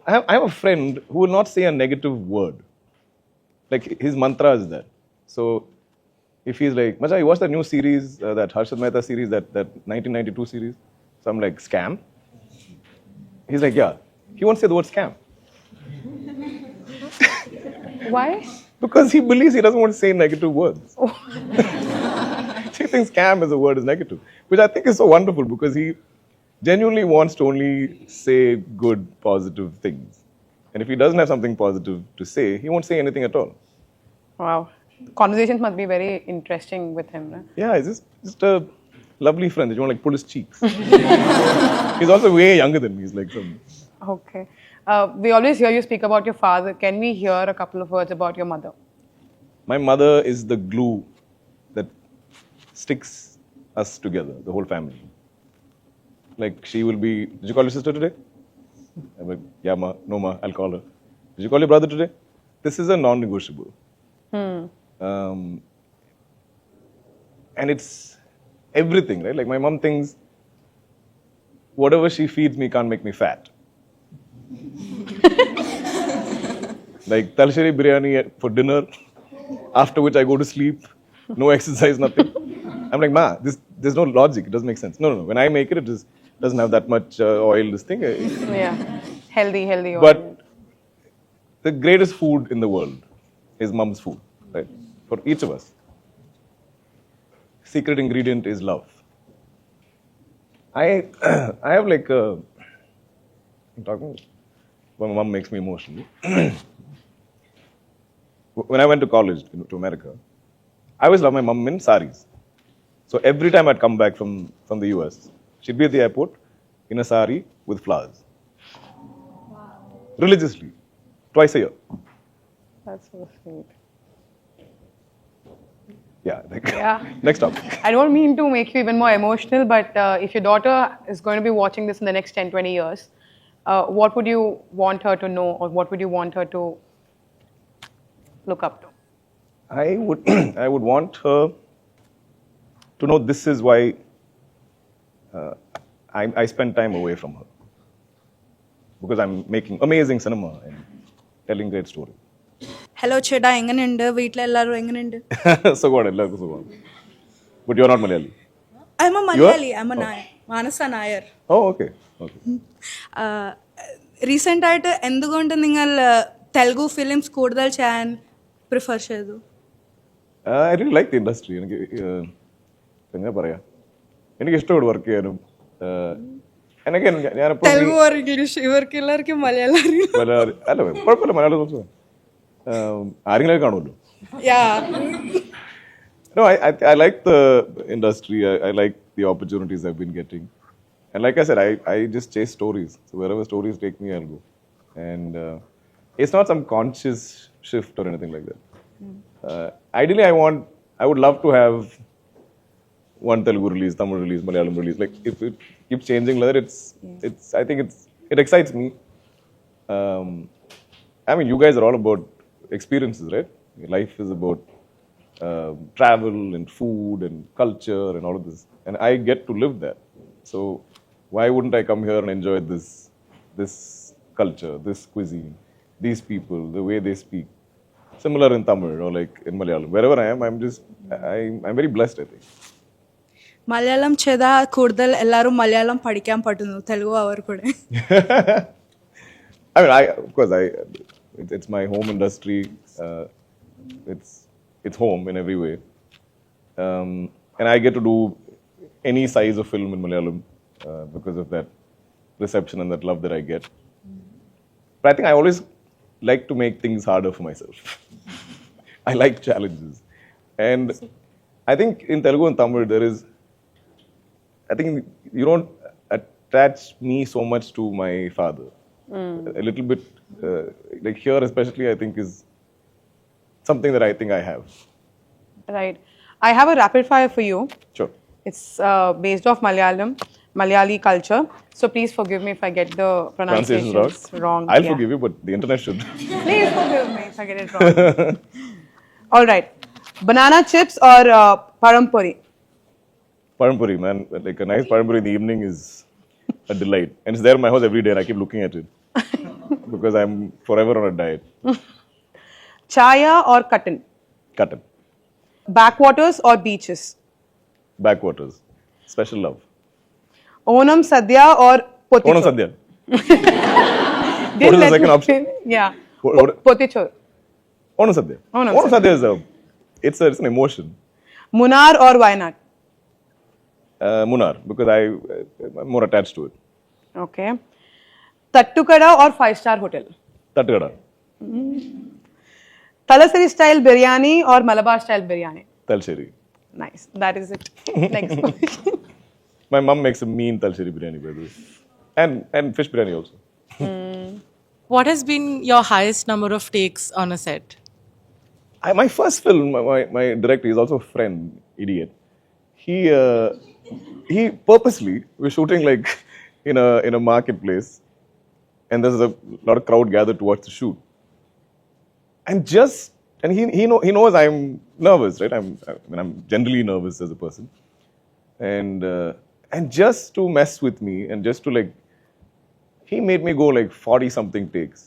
I have a friend who will not say a negative word. Like his mantra is that. So if he's like, Macha, you watched that new series, that Harshad Mehta series, that 1992 series? So I'm like, scam? He's like, yeah. He won't say the word scam. Why? Because he believes he doesn't want to say negative words. He thinks scam as a word is negative, which I think is so wonderful because he genuinely wants to only say good, positive things. And if he doesn't have something positive to say, he won't say anything at all. Wow. Conversations must be very interesting with him, right? Yeah, he's just a lovely friend that you want to like pull his cheeks. He's also way younger than me. He's like some... Okay. We always hear you speak about your father. Can we hear a couple of words about your mother? My mother is the glue that sticks us together, the whole family. Like she will be, did you call your sister today? I'm like, yeah, ma, no, ma, I'll call her. Did you call your brother today? This is a non-negotiable. And it's everything, right? Like my mom thinks whatever she feeds me can't make me fat. Like talsheri biryani for dinner, after which I go to sleep, no exercise, nothing. I'm like, ma, there's no logic. It doesn't make sense. No. When I make it, it just doesn't have that much oil, this thing. Yeah. Healthy oil. But the greatest food in the world is mom's food, right? For each of us. Secret ingredient is love. I have like I'm talking, when my mom makes me emotional. When I went to college, to America, I always loved my mom in saris. So every time I'd come back from the US, she'd be at the airport in a sari with flowers. Wow. Religiously, twice a year. That's so sweet. Yeah. Yeah. Next topic. I don't mean to make you even more emotional, but if your daughter is going to be watching this in the next 10, 20 years, what would you want her to know or what would you want her to look up to? I would want her to know this is why I spend time away from her. Because I'm making amazing cinema and telling great stories. Hello, Cheda, enganundi? Veetla ellaru enganundi? Sugod, ellarku sugod. But you're not Malayali. I'm a Malayali. I'm a Nair. Manasa Nair. Oh, okay. Recent ആയിട്ട് എന്തുകൊണ്ട് നിങ്ങൾ Telugu films കൂടുതൽ ചെയ്യാൻ prefer ചെയ്തു? I really like the industry. എന്താ പറയാ, എനിക്ക് ഇഷ്ടമാണ് വർക്ക് ചെയ്യാനും. എന്നൊക്കെ ഞാനിപ്പോൾ തെലുഗു ഓർ ഇംഗ്ലീഷ് ഇവർക്ക് എല്ലാവർക്കും മലയാളം അല്ല കുഴപ്പമില്ല, മലയാളം സംസാരിക്കും. ആരെങ്കിലും കാണുമല്ലോ. No, I like the industry. I like the opportunities I've been getting. And like I said, I just chase stories. So wherever stories take me, I'll go. And it's not some conscious shift or anything like that. Ideally, I would love to have one Telugu release, Tamil release, Malayalam release. Like if it keeps changing like that, I think it excites me. I mean, you guys are all about experiences, right? Life is about travel and food and culture and all of this. And I get to live that. So why wouldn't I come here and enjoy this culture, this cuisine, these people, the way they speak? Similar in Tamil or like in Malayalam. Wherever I am, I'm very blessed, I think. Malayalam ചെയ്താൽ കൂടുതൽ എല്ലാവരും മലയാളം പഠിക്കാൻ പറ്റുന്നു തെലുഗു അവർ കൂടെ. I mean, of course, it's my home industry. It's home in every way, and I get to do any size of film in Malayalam because of that reception and that love that I get. But I think I always like to make things harder for myself. I like challenges, and I think in Telugu and Tamil I think you don't attach me so much to my father. A little bit, like here especially, I think is something that I think I have. Right. I have a rapid fire for you. Sure. It's based off Malayali culture. So please forgive me if I get the pronunciations wrong. I'll forgive you, but the internet should. Please forgive me if I get it wrong. All right. Banana chips or parampuri? Parampuri, man. Like a nice parampuri in the evening is a delight. And it's there in my house every day and I keep looking at it. Because I'm forever on a diet. Chaya or cotton? Cotton. Backwaters or beaches? Backwaters. Special love. Onam Sadhya or Potichor? Onam Sadhya. Didn't What is the let second me option? fin- Yeah. What- Potichor. Onam Sadhya. Onam Onam Sadhya is it's an emotion. Munnar or Wayanad? Munnar, because I'm more attached to it. Okay. Tattukada or 5-star hotel? Tattukada. Talasari style biryani or Malabar style biryani? Talsheri. Nice. That is it. Next question. My mom makes a mean Talsheri biryani, by the way. And fish biryani also. What has been your highest number of takes on a set? My first film, my director is also a friend, idiot. He purposely was shooting like in a marketplace, and there's a lot of crowd gathered to watch the shoot. And he knows I'm nervous, right? I'm generally nervous as a person, and just to mess with me and just to like, he made me go like 40 something takes,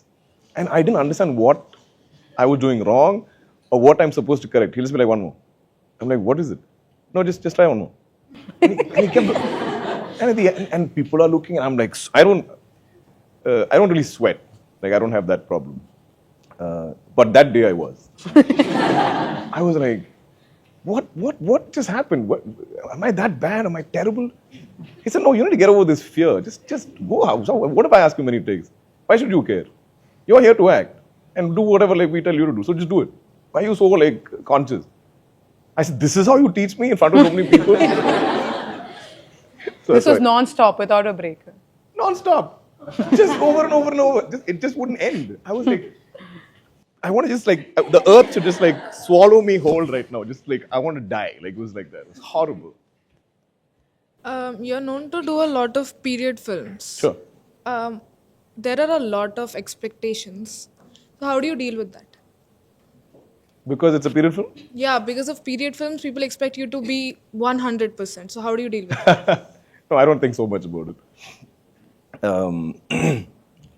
and I didn't understand what I was doing wrong or what I'm supposed to correct. He'll just be like, one more. I'm like, what is it? No, just try one more. And he kept, and at the end, and people are looking, and I'm like, I don't really sweat. Like I don't have that problem. But that day I was. I was like, what just happened? Am I that bad? Am I terrible? He said, no, you need to get over this fear. Just go out. So what if I ask you many takes? Why should you care? You're here to act and do whatever like we tell you to do. So just do it. Why are you so like conscious? I said, this is how you teach me in front of so many people? So This was non-stop without a break. Non-stop. Just over and over and over. It just wouldn't end. I was like, I want to just like, the earth should just like swallow me whole right now. Just like, I want to die. Like it was like that. It was horrible. You're known to do a lot of period films. Sure. There are a lot of expectations. So how do you deal with that? Because it's a period film? Yeah, because of period films, people expect you to be 100%. So how do you deal with that? No, I don't think so much about it.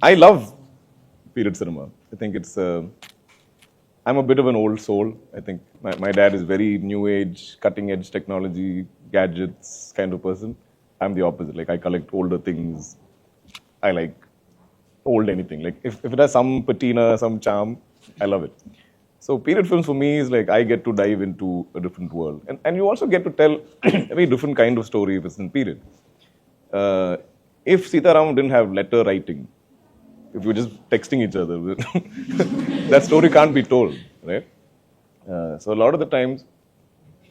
I love period cinema. I think it's, I'm a bit of an old soul. I think my dad is very new age, cutting edge technology, gadgets kind of person. I'm the opposite. Like I collect older things. I like old anything. Like if it has some patina, some charm, I love it. So period films for me is like I get to dive into a different world. And you also get to tell a very different kind of story if it's in period. If Sitaram didn't have letter writing, if you were just texting each other, that story can't be told, right? So a lot of the times,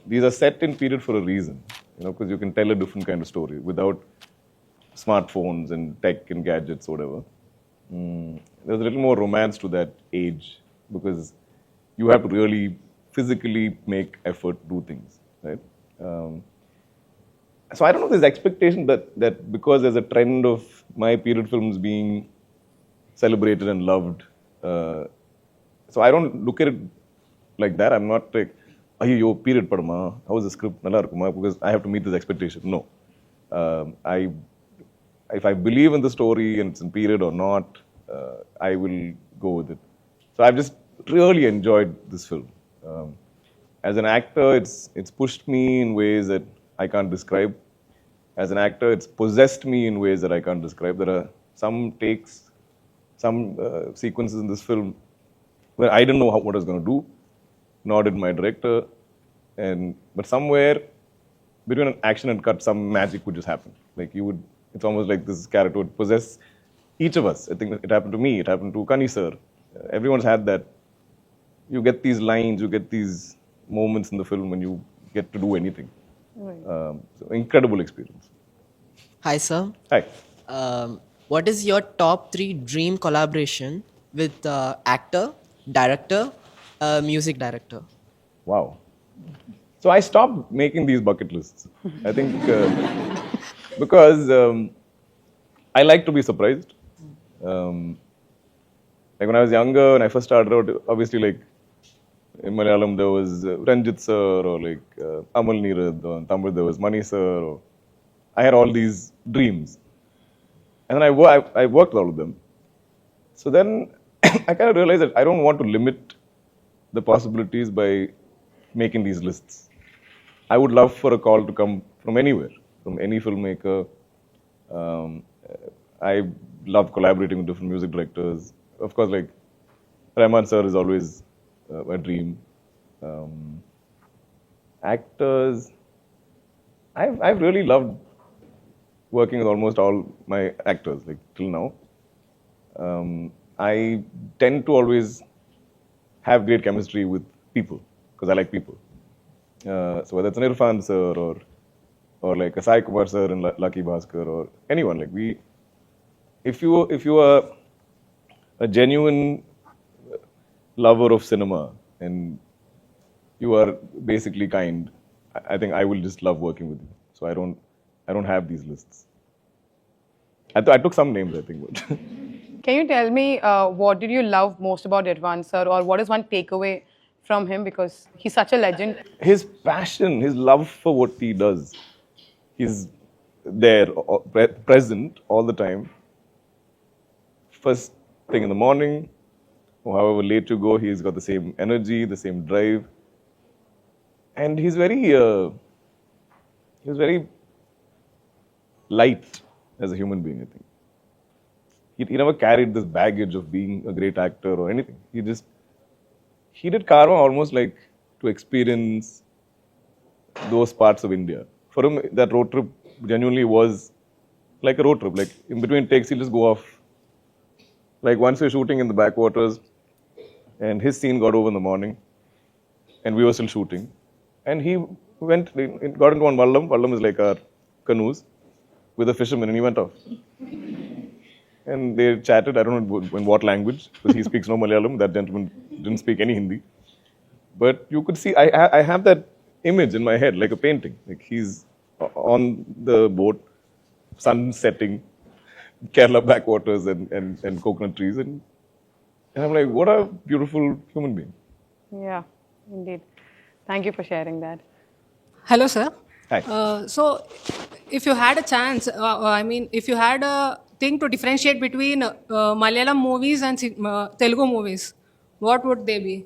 these are set in period for a reason, because you can tell a different kind of story without smartphones and tech and gadgets, whatever. There's a little more romance to that age because you have to really physically make effort, do things, right? So I don't know, there's expectation that because there's a trend of my period films being celebrated and loved, so I don't look at it like that. I'm not like, ayyo, period padma, how is the script, nalla irukuma, because I have to meet this expectation. No. If I believe in the story and it's in period or not, I will go with it. So I've just really enjoyed this film. As an actor, it's pushed me in ways that I can't describe. As an actor, it's possessed me in ways that I can't describe. There are some takes, some sequences in this film where I didn't know what I was going to do, nor did my director. But somewhere between an action and cut, some magic would just happen. Like it's almost like this character would possess each of us. I think it happened to me, it happened to Kani sir. Everyone's had that. You get these lines, you get these moments in the film when you get to do anything. So incredible experience. Hi, sir. Hi. What is your top 3 dream collaboration with actor, director, music director? Wow. So I stopped making these bucket lists. I think because I like to be surprised. Like when I was younger, when I first started out, obviously like in Malayalam there was Ranjit sir or like Amal Neerad, or in Tamil there was Mani sir. I had all these dreams. And then I worked with all of them. So then I kind of realized that I don't want to limit the possibilities by making these lists. I would love for a call to come from anywhere, from any filmmaker. I love collaborating with different music directors. Of course, like Rahman sir is always a dream. Actors, I've really loved working with almost all my actors, like till now. I tend to always have great chemistry with people because I like people. So whether it's an Irfan sir or like a Sai Kumar sir and Lucky Bhaskar or anyone, like if you are a genuine lover of cinema and you are basically kind, I think I will just love working with you. So I don't have these lists. I took some names, I think. But Can you tell me what did you love most about Irfan sir, or what is one takeaway from him, because he's such a legend? His passion, his love for what he does, he's there, present all the time. First thing in the morning, or however late you go, he's got the same energy, the same drive. And he's very light as a human being, I think. He never carried this baggage of being a great actor or anything. He did Karma almost like to experience those parts of India. For him, that road trip genuinely was like a road trip. Like in between takes, he'll just go off. Like once we were shooting in the backwaters, and his scene got over in the morning, and we were still shooting. And he got into one vallam. Vallam is like our canoes with a fisherman, and he went off. And they chatted, I don't know in what language, because he speaks no Malayalam. That gentleman didn't speak any Hindi. But you could see, I have that image in my head, like a painting. Like he's on the boat, sun setting, Kerala backwaters and coconut trees. And I'm like, what a beautiful human being. Yeah, indeed. Thank you for sharing that. Hello, sir. Hi. So, if you had a chance, if you had a thing to differentiate between Malayalam movies and Telugu movies, what would they be?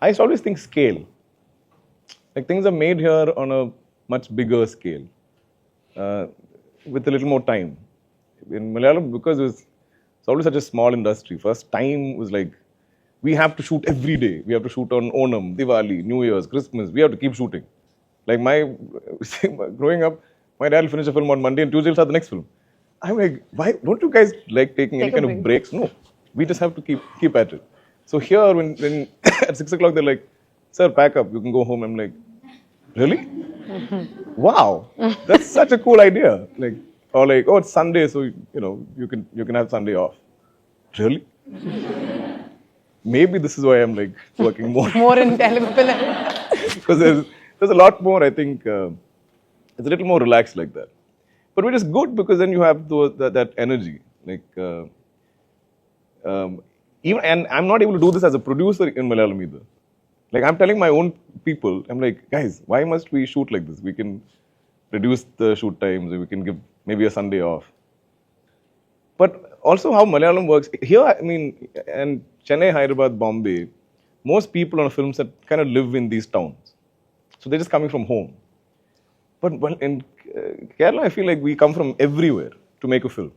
I used to always think scale. Like things are made here on a much bigger scale, with a little more time. In Malayalam, because it's always such a small industry, first time was like, we have to shoot every day. We have to shoot on Onam, Diwali, New Year's, Christmas. We have to keep shooting. Like growing up, my dad will finish a film on Monday and Tuesday will start the next film. I'm like, why don't you guys like taking any kind of breaks? No, we just have to keep at it. So here, when at 6 o'clock they're like, sir, pack up, you can go home. I'm like, really? Wow, that's such a cool idea. Like, or like, oh, it's Sunday, so you can have Sunday off. Really? Maybe this is why I'm like working more in Telugu film. because there's a lot more. I think it's a little more relaxed like that. But which is good because then you have that energy. Like and I'm not able to do this as a producer in Malayalam either. Like I'm telling my own people, I'm like, guys, why must we shoot like this? We can reduce the shoot times. We can give maybe a Sunday off. But also how Malayalam works here. I mean, and Chennai, Hyderabad, Bombay, most people on a film set kind of live in these towns. So they're just coming from home. But in Kerala, I feel like we come from everywhere to make a film.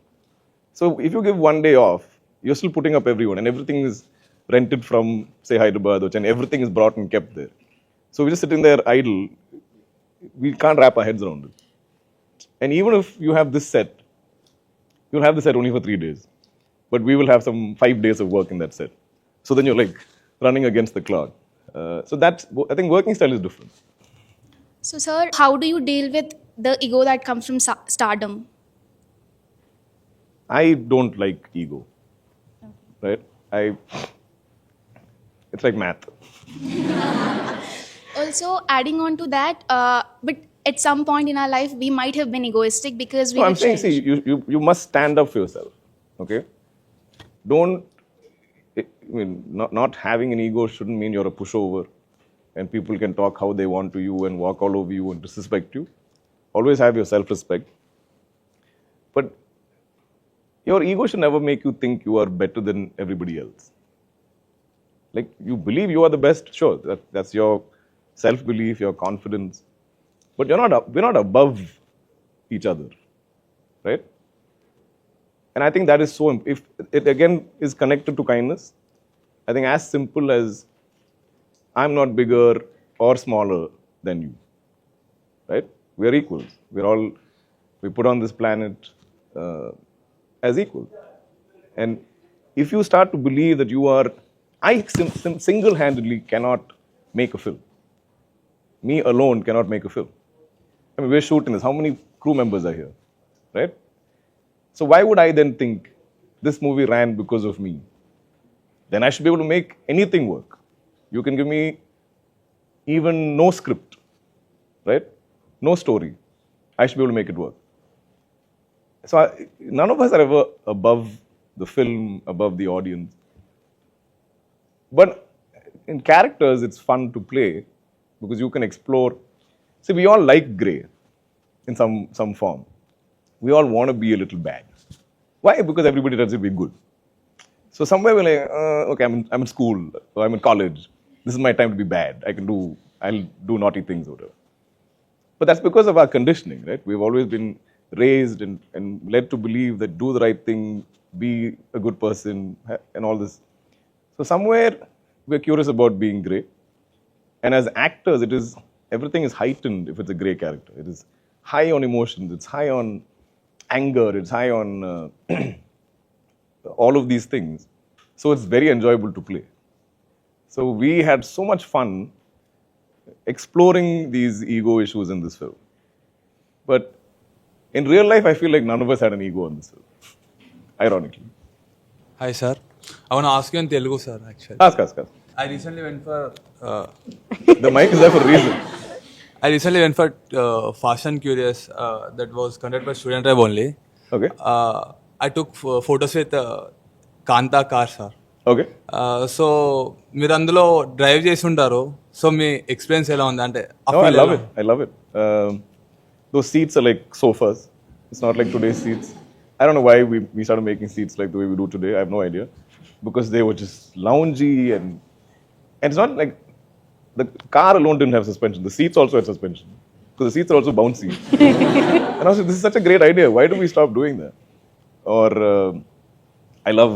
So if you give one day off, you're still putting up everyone, and everything is rented from, say, Hyderabad or Chennai. Everything is brought and kept there. So we're just sitting there idle. We can't wrap our heads around it. And even if you have this set, you'll have the set only for 3 days. But we will have some 5 days of work in that set. So then you're like running against the clock. So that's, I think working style is different. So, sir, how do you deal with the ego that comes from stardom? I don't like ego. Right? It's like math. Also, adding on to that, but at some point in our life, we might have been egoistic because we No, were I'm saying, see, you must stand up for yourself. Okay? Don't, I mean, not having an ego shouldn't mean you're a pushover and people can talk how they want to you and walk all over you and disrespect you. Always have your self-respect. But your ego should never make you think you are better than everybody else. Like, you believe you are the best, sure, that's your self-belief, your confidence. But we're not above each other, right? And I think that is so, if it again is connected to kindness, I think as simple as I'm not bigger or smaller than you, right? We're equals. We put on this planet as equal. And if you start to believe that you are, I single-handedly cannot make a film. Me alone cannot make a film. I mean, we're shooting this. How many crew members are here, right? So why would I then think this movie ran because of me? Then I should be able to make anything work. You can give me even no script, right? No story. I should be able to make it work. So none of us are ever above the film, above the audience. But in characters, it's fun to play because you can explore. See, we all like grey in some form. We all want to be a little bad. Why? Because everybody does it be good. So somewhere we're like, okay, I'm in school or I'm in college. This is my time to be bad. I'll do naughty things or whatever. But that's because of our conditioning, right? We've always been raised and led to believe that do the right thing, be a good person, and all this. So somewhere we're curious about being grey. And as actors, everything is heightened if it's a grey character. It is high on emotions, it's high on anger, it's high on all of these things. So it's very enjoyable to play. So we had so much fun exploring these ego issues in this film. But in real life, I feel like none of us had an ego in this film, ironically. Hi, sir. I want to ask you in Telugu, sir, actually. Ask. I recently went for... the mic is there for a reason. I recently went for Fast and Curious that was conducted by Student Tribe only. Okay. I took photos with Kanta car, sir. Okay. So మీరు అందులో drive చేసి ఉంటారు so మీ experience ఎలా ఉంది అంటే I love it. Those seats are like sofas. It's not like today's seats. I don't know why we started making seats like the way we do today. I have no idea. Because they were just loungy and it's not like the car alone didn't have suspension. The seats also had suspension. Because the seats are also bouncy. And I was like, this is such a great idea. Why do we stop doing that? Or I love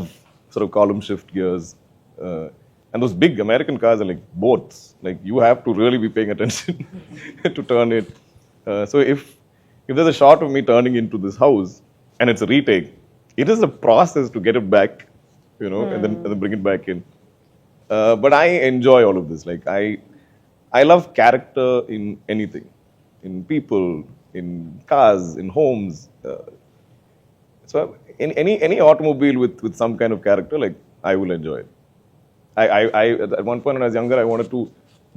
sort of column shift gears. And those big American cars are like boats. Like you have to really be paying attention to turn it. So if there's a shot of me turning into this house and it's a retake, it is a process to get it back, and then bring it back in. But I enjoy all of this. Like I love character in anything, in people, in cars, in homes. So any automobile with some kind of character, like I will enjoy it. I at one point when I was younger, I wanted to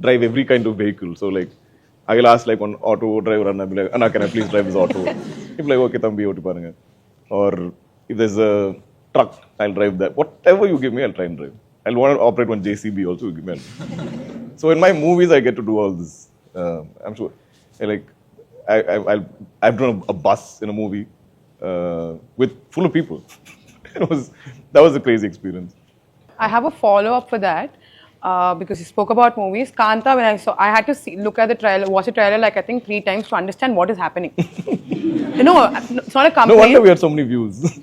drive every kind of vehicle. So like I will ask like one auto driver, and I'll be like, Anna, can I please drive this auto? He'll be like, okay, thambi oti parunga. Or if there's a truck, I'll drive that. Whatever you give me, I'll try and drive. I'll want to operate one JCB also. You give me. So in my movies, I get to do all this. I'm sure. Like I've driven a bus in a movie with full of people. That was a crazy experience. I have a follow-up for that. because he spoke about movies. Kanta, when I had to look at the trailer, watch the trailer like I think 3 times to understand what is happening. It's not a complaint. No wonder we had so many views.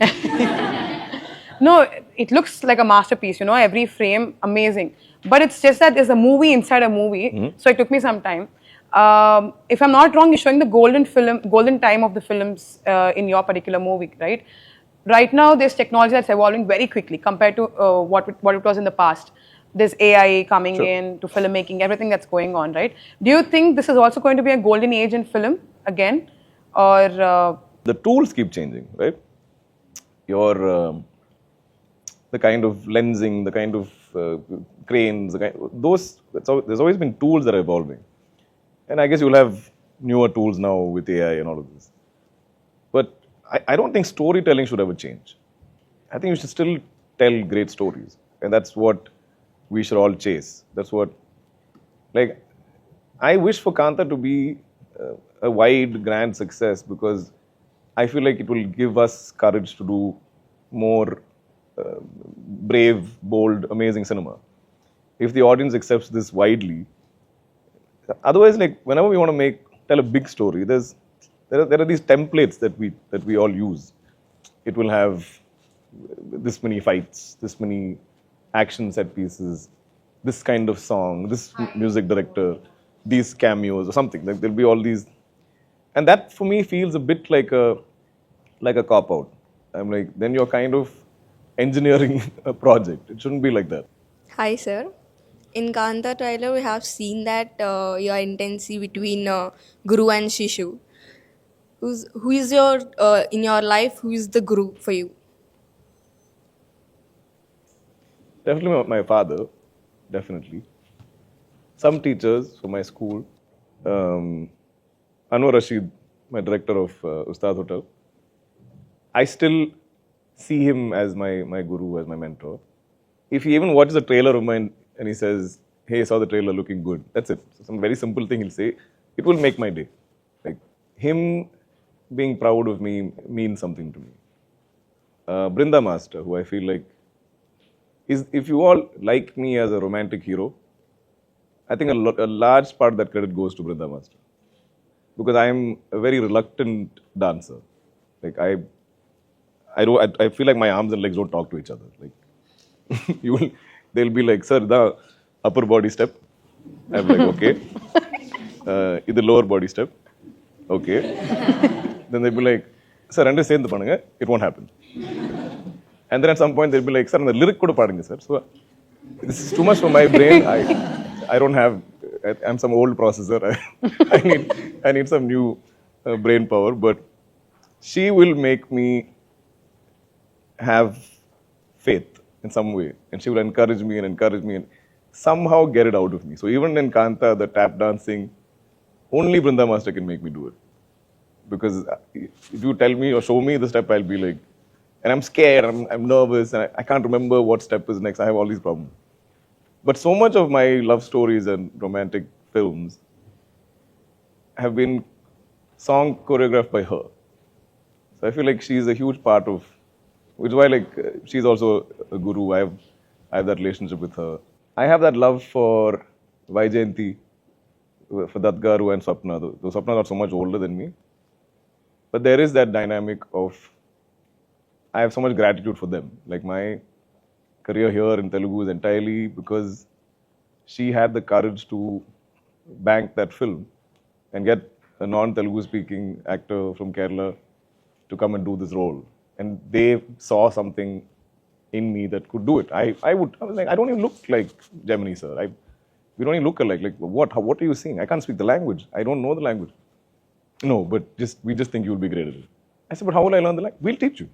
No, it looks like a masterpiece, every frame, amazing. But it's just that there's a movie inside a movie, so it took me some time. If I'm not wrong, you're showing the golden time of the films in your particular movie, right? Right now, there's technology that's evolving very quickly compared to what it was in the past. There's AI coming in to filmmaking, everything that's going on, right? Do you think this is also going to be a golden age in film again, or the tools keep changing, right? The kind of lensing, the kind of cranes, there's always been tools that are evolving. And I guess you'll have newer tools now with AI and all of this. But I don't think storytelling should ever change. I think you should still tell great stories. And that's what we should all chase. That's what, I wish for Kanta to be a wide, grand success because I feel like it will give us courage to do more brave, bold, amazing cinema. If the audience accepts this widely, otherwise, whenever we want to tell a big story, there are these templates that we all use. It will have this many fights, this many action set pieces, this kind of song, this music director, these cameos or something. There'll be all these, and that for me feels a bit like a cop out. I'm like, then you're kind of engineering a project. It shouldn't be like that. Hi, sir. In Kanta trailer, we have seen that your intimacy between Guru and Shishu. Who is your in your life? Who is the Guru for you? Definitely my father. Definitely. Some teachers from my school. Anwar Rashid, my director of Ustad Hotel. I still see him as my guru, as my mentor. If he even watches a trailer of mine and he says, hey, I saw the trailer looking good, that's it. So some very simple thing he'll say, it will make my day. Him being proud of me means something to me. Brinda Master, who I feel like is, if you all like me as a romantic hero, I think a large part of that credit goes to Brinda Master. Because I'm a very reluctant dancer. I feel like my arms and legs don't talk to each other. They'll be like, sir, the upper body step. I'm like, okay. The lower body step. Okay. Then they'll be like, sir, understand the pananga, it won't happen. And then at some point they'll be like, sir, the lyric kuda padunga, sir. So this is too much for my brain. I don't have, I'm some old processor. I need some new brain power. But she will make me have faith in some way. And she will encourage me and somehow get it out of me. So even in Kanta, the tap dancing, only Brinda Master can make me do it. Because if you tell me or show me the step, I'll be like, and I'm scared, I'm nervous, and I can't remember what step is next. I have all these problems. But so much of my love stories and romantic films have been song choreographed by her. So I feel like she's a huge part of, which is why she's also a guru. I have that relationship with her. I have that love for Vaijayanti, for Datgaru and Swapna. Though Swapna are so much older than me. But there is that dynamic of, I have so much gratitude for them. Like my career here in Telugu is entirely because she had the courage to bank that film and get a non-Telugu speaking actor from Kerala to come and do this role. And they saw something in me that could do it. I was like, I don't even look like Gemini, sir. We don't even look alike. Like, what are you saying? I can't speak the language. I don't know the language. No, but we just think you'll be great at it. I said, but how will I learn the language? We'll teach you.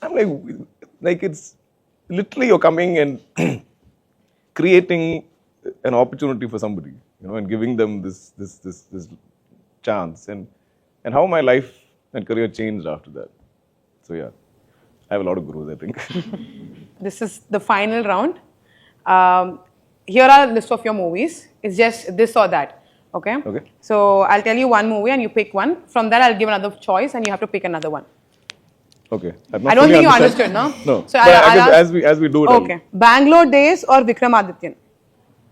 I'm like it's literally you're coming and creating an opportunity for somebody, and giving them this chance. And how my life and career changed after that. So yeah, I have a lot of gurus, I think. This is the final round. Here are a list of your movies. It's just this or that. Okay? Okay. So I'll tell you one movie and you pick one. From that, I'll give another choice and you have to pick another one. Okay. I don't think you understood, no? No. So but I guess as we do it. Okay. Bangalore Days or Vikramadityan?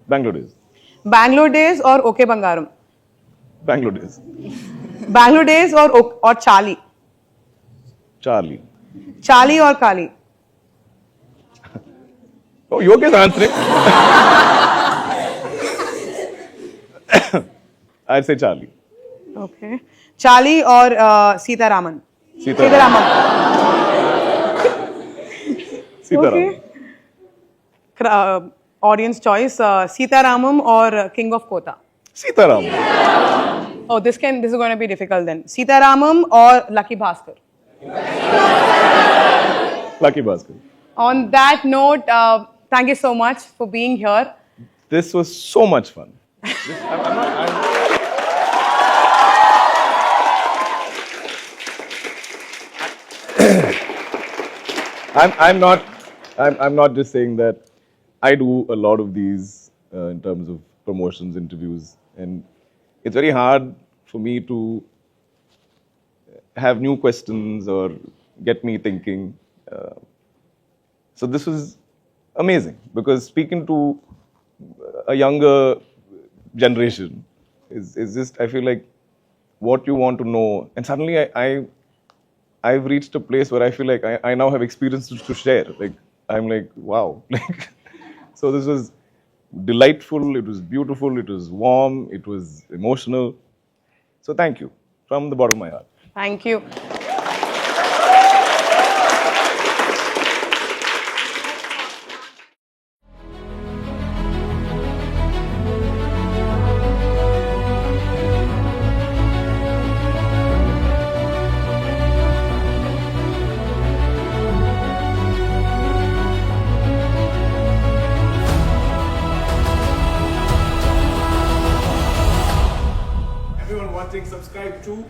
Bangalore days. Bangalore days or Okay Bangaram? Bangalore days. Bangalore days or Charlie? Charlie. Charlie or Kali? Oh, Yogesh answering. I'd say Charlie. Okay. Charlie or Sita Raman? Sitaram. Okay. Audience choice, Sita Ramam or King of Kota? Sitaram. Oh, this is going to be difficult then. Sita Ramam or Lucky Bhaskar? Lucky Bhaskar. On that note, thank you so much for being here. This was so much fun. I'm not just saying that. I do a lot of these in terms of promotions, interviews, and it's very hard for me to have new questions or get me thinking. So this was amazing because speaking to a younger generation is just, I feel like, what you want to know, and suddenly I've reached a place where I feel like I now have experiences to share. Like I'm like, wow. Like, so this was delightful. It was beautiful. It was warm. It was emotional. So thank you from the bottom of my heart. Thank you. Everyone watching, subscribe to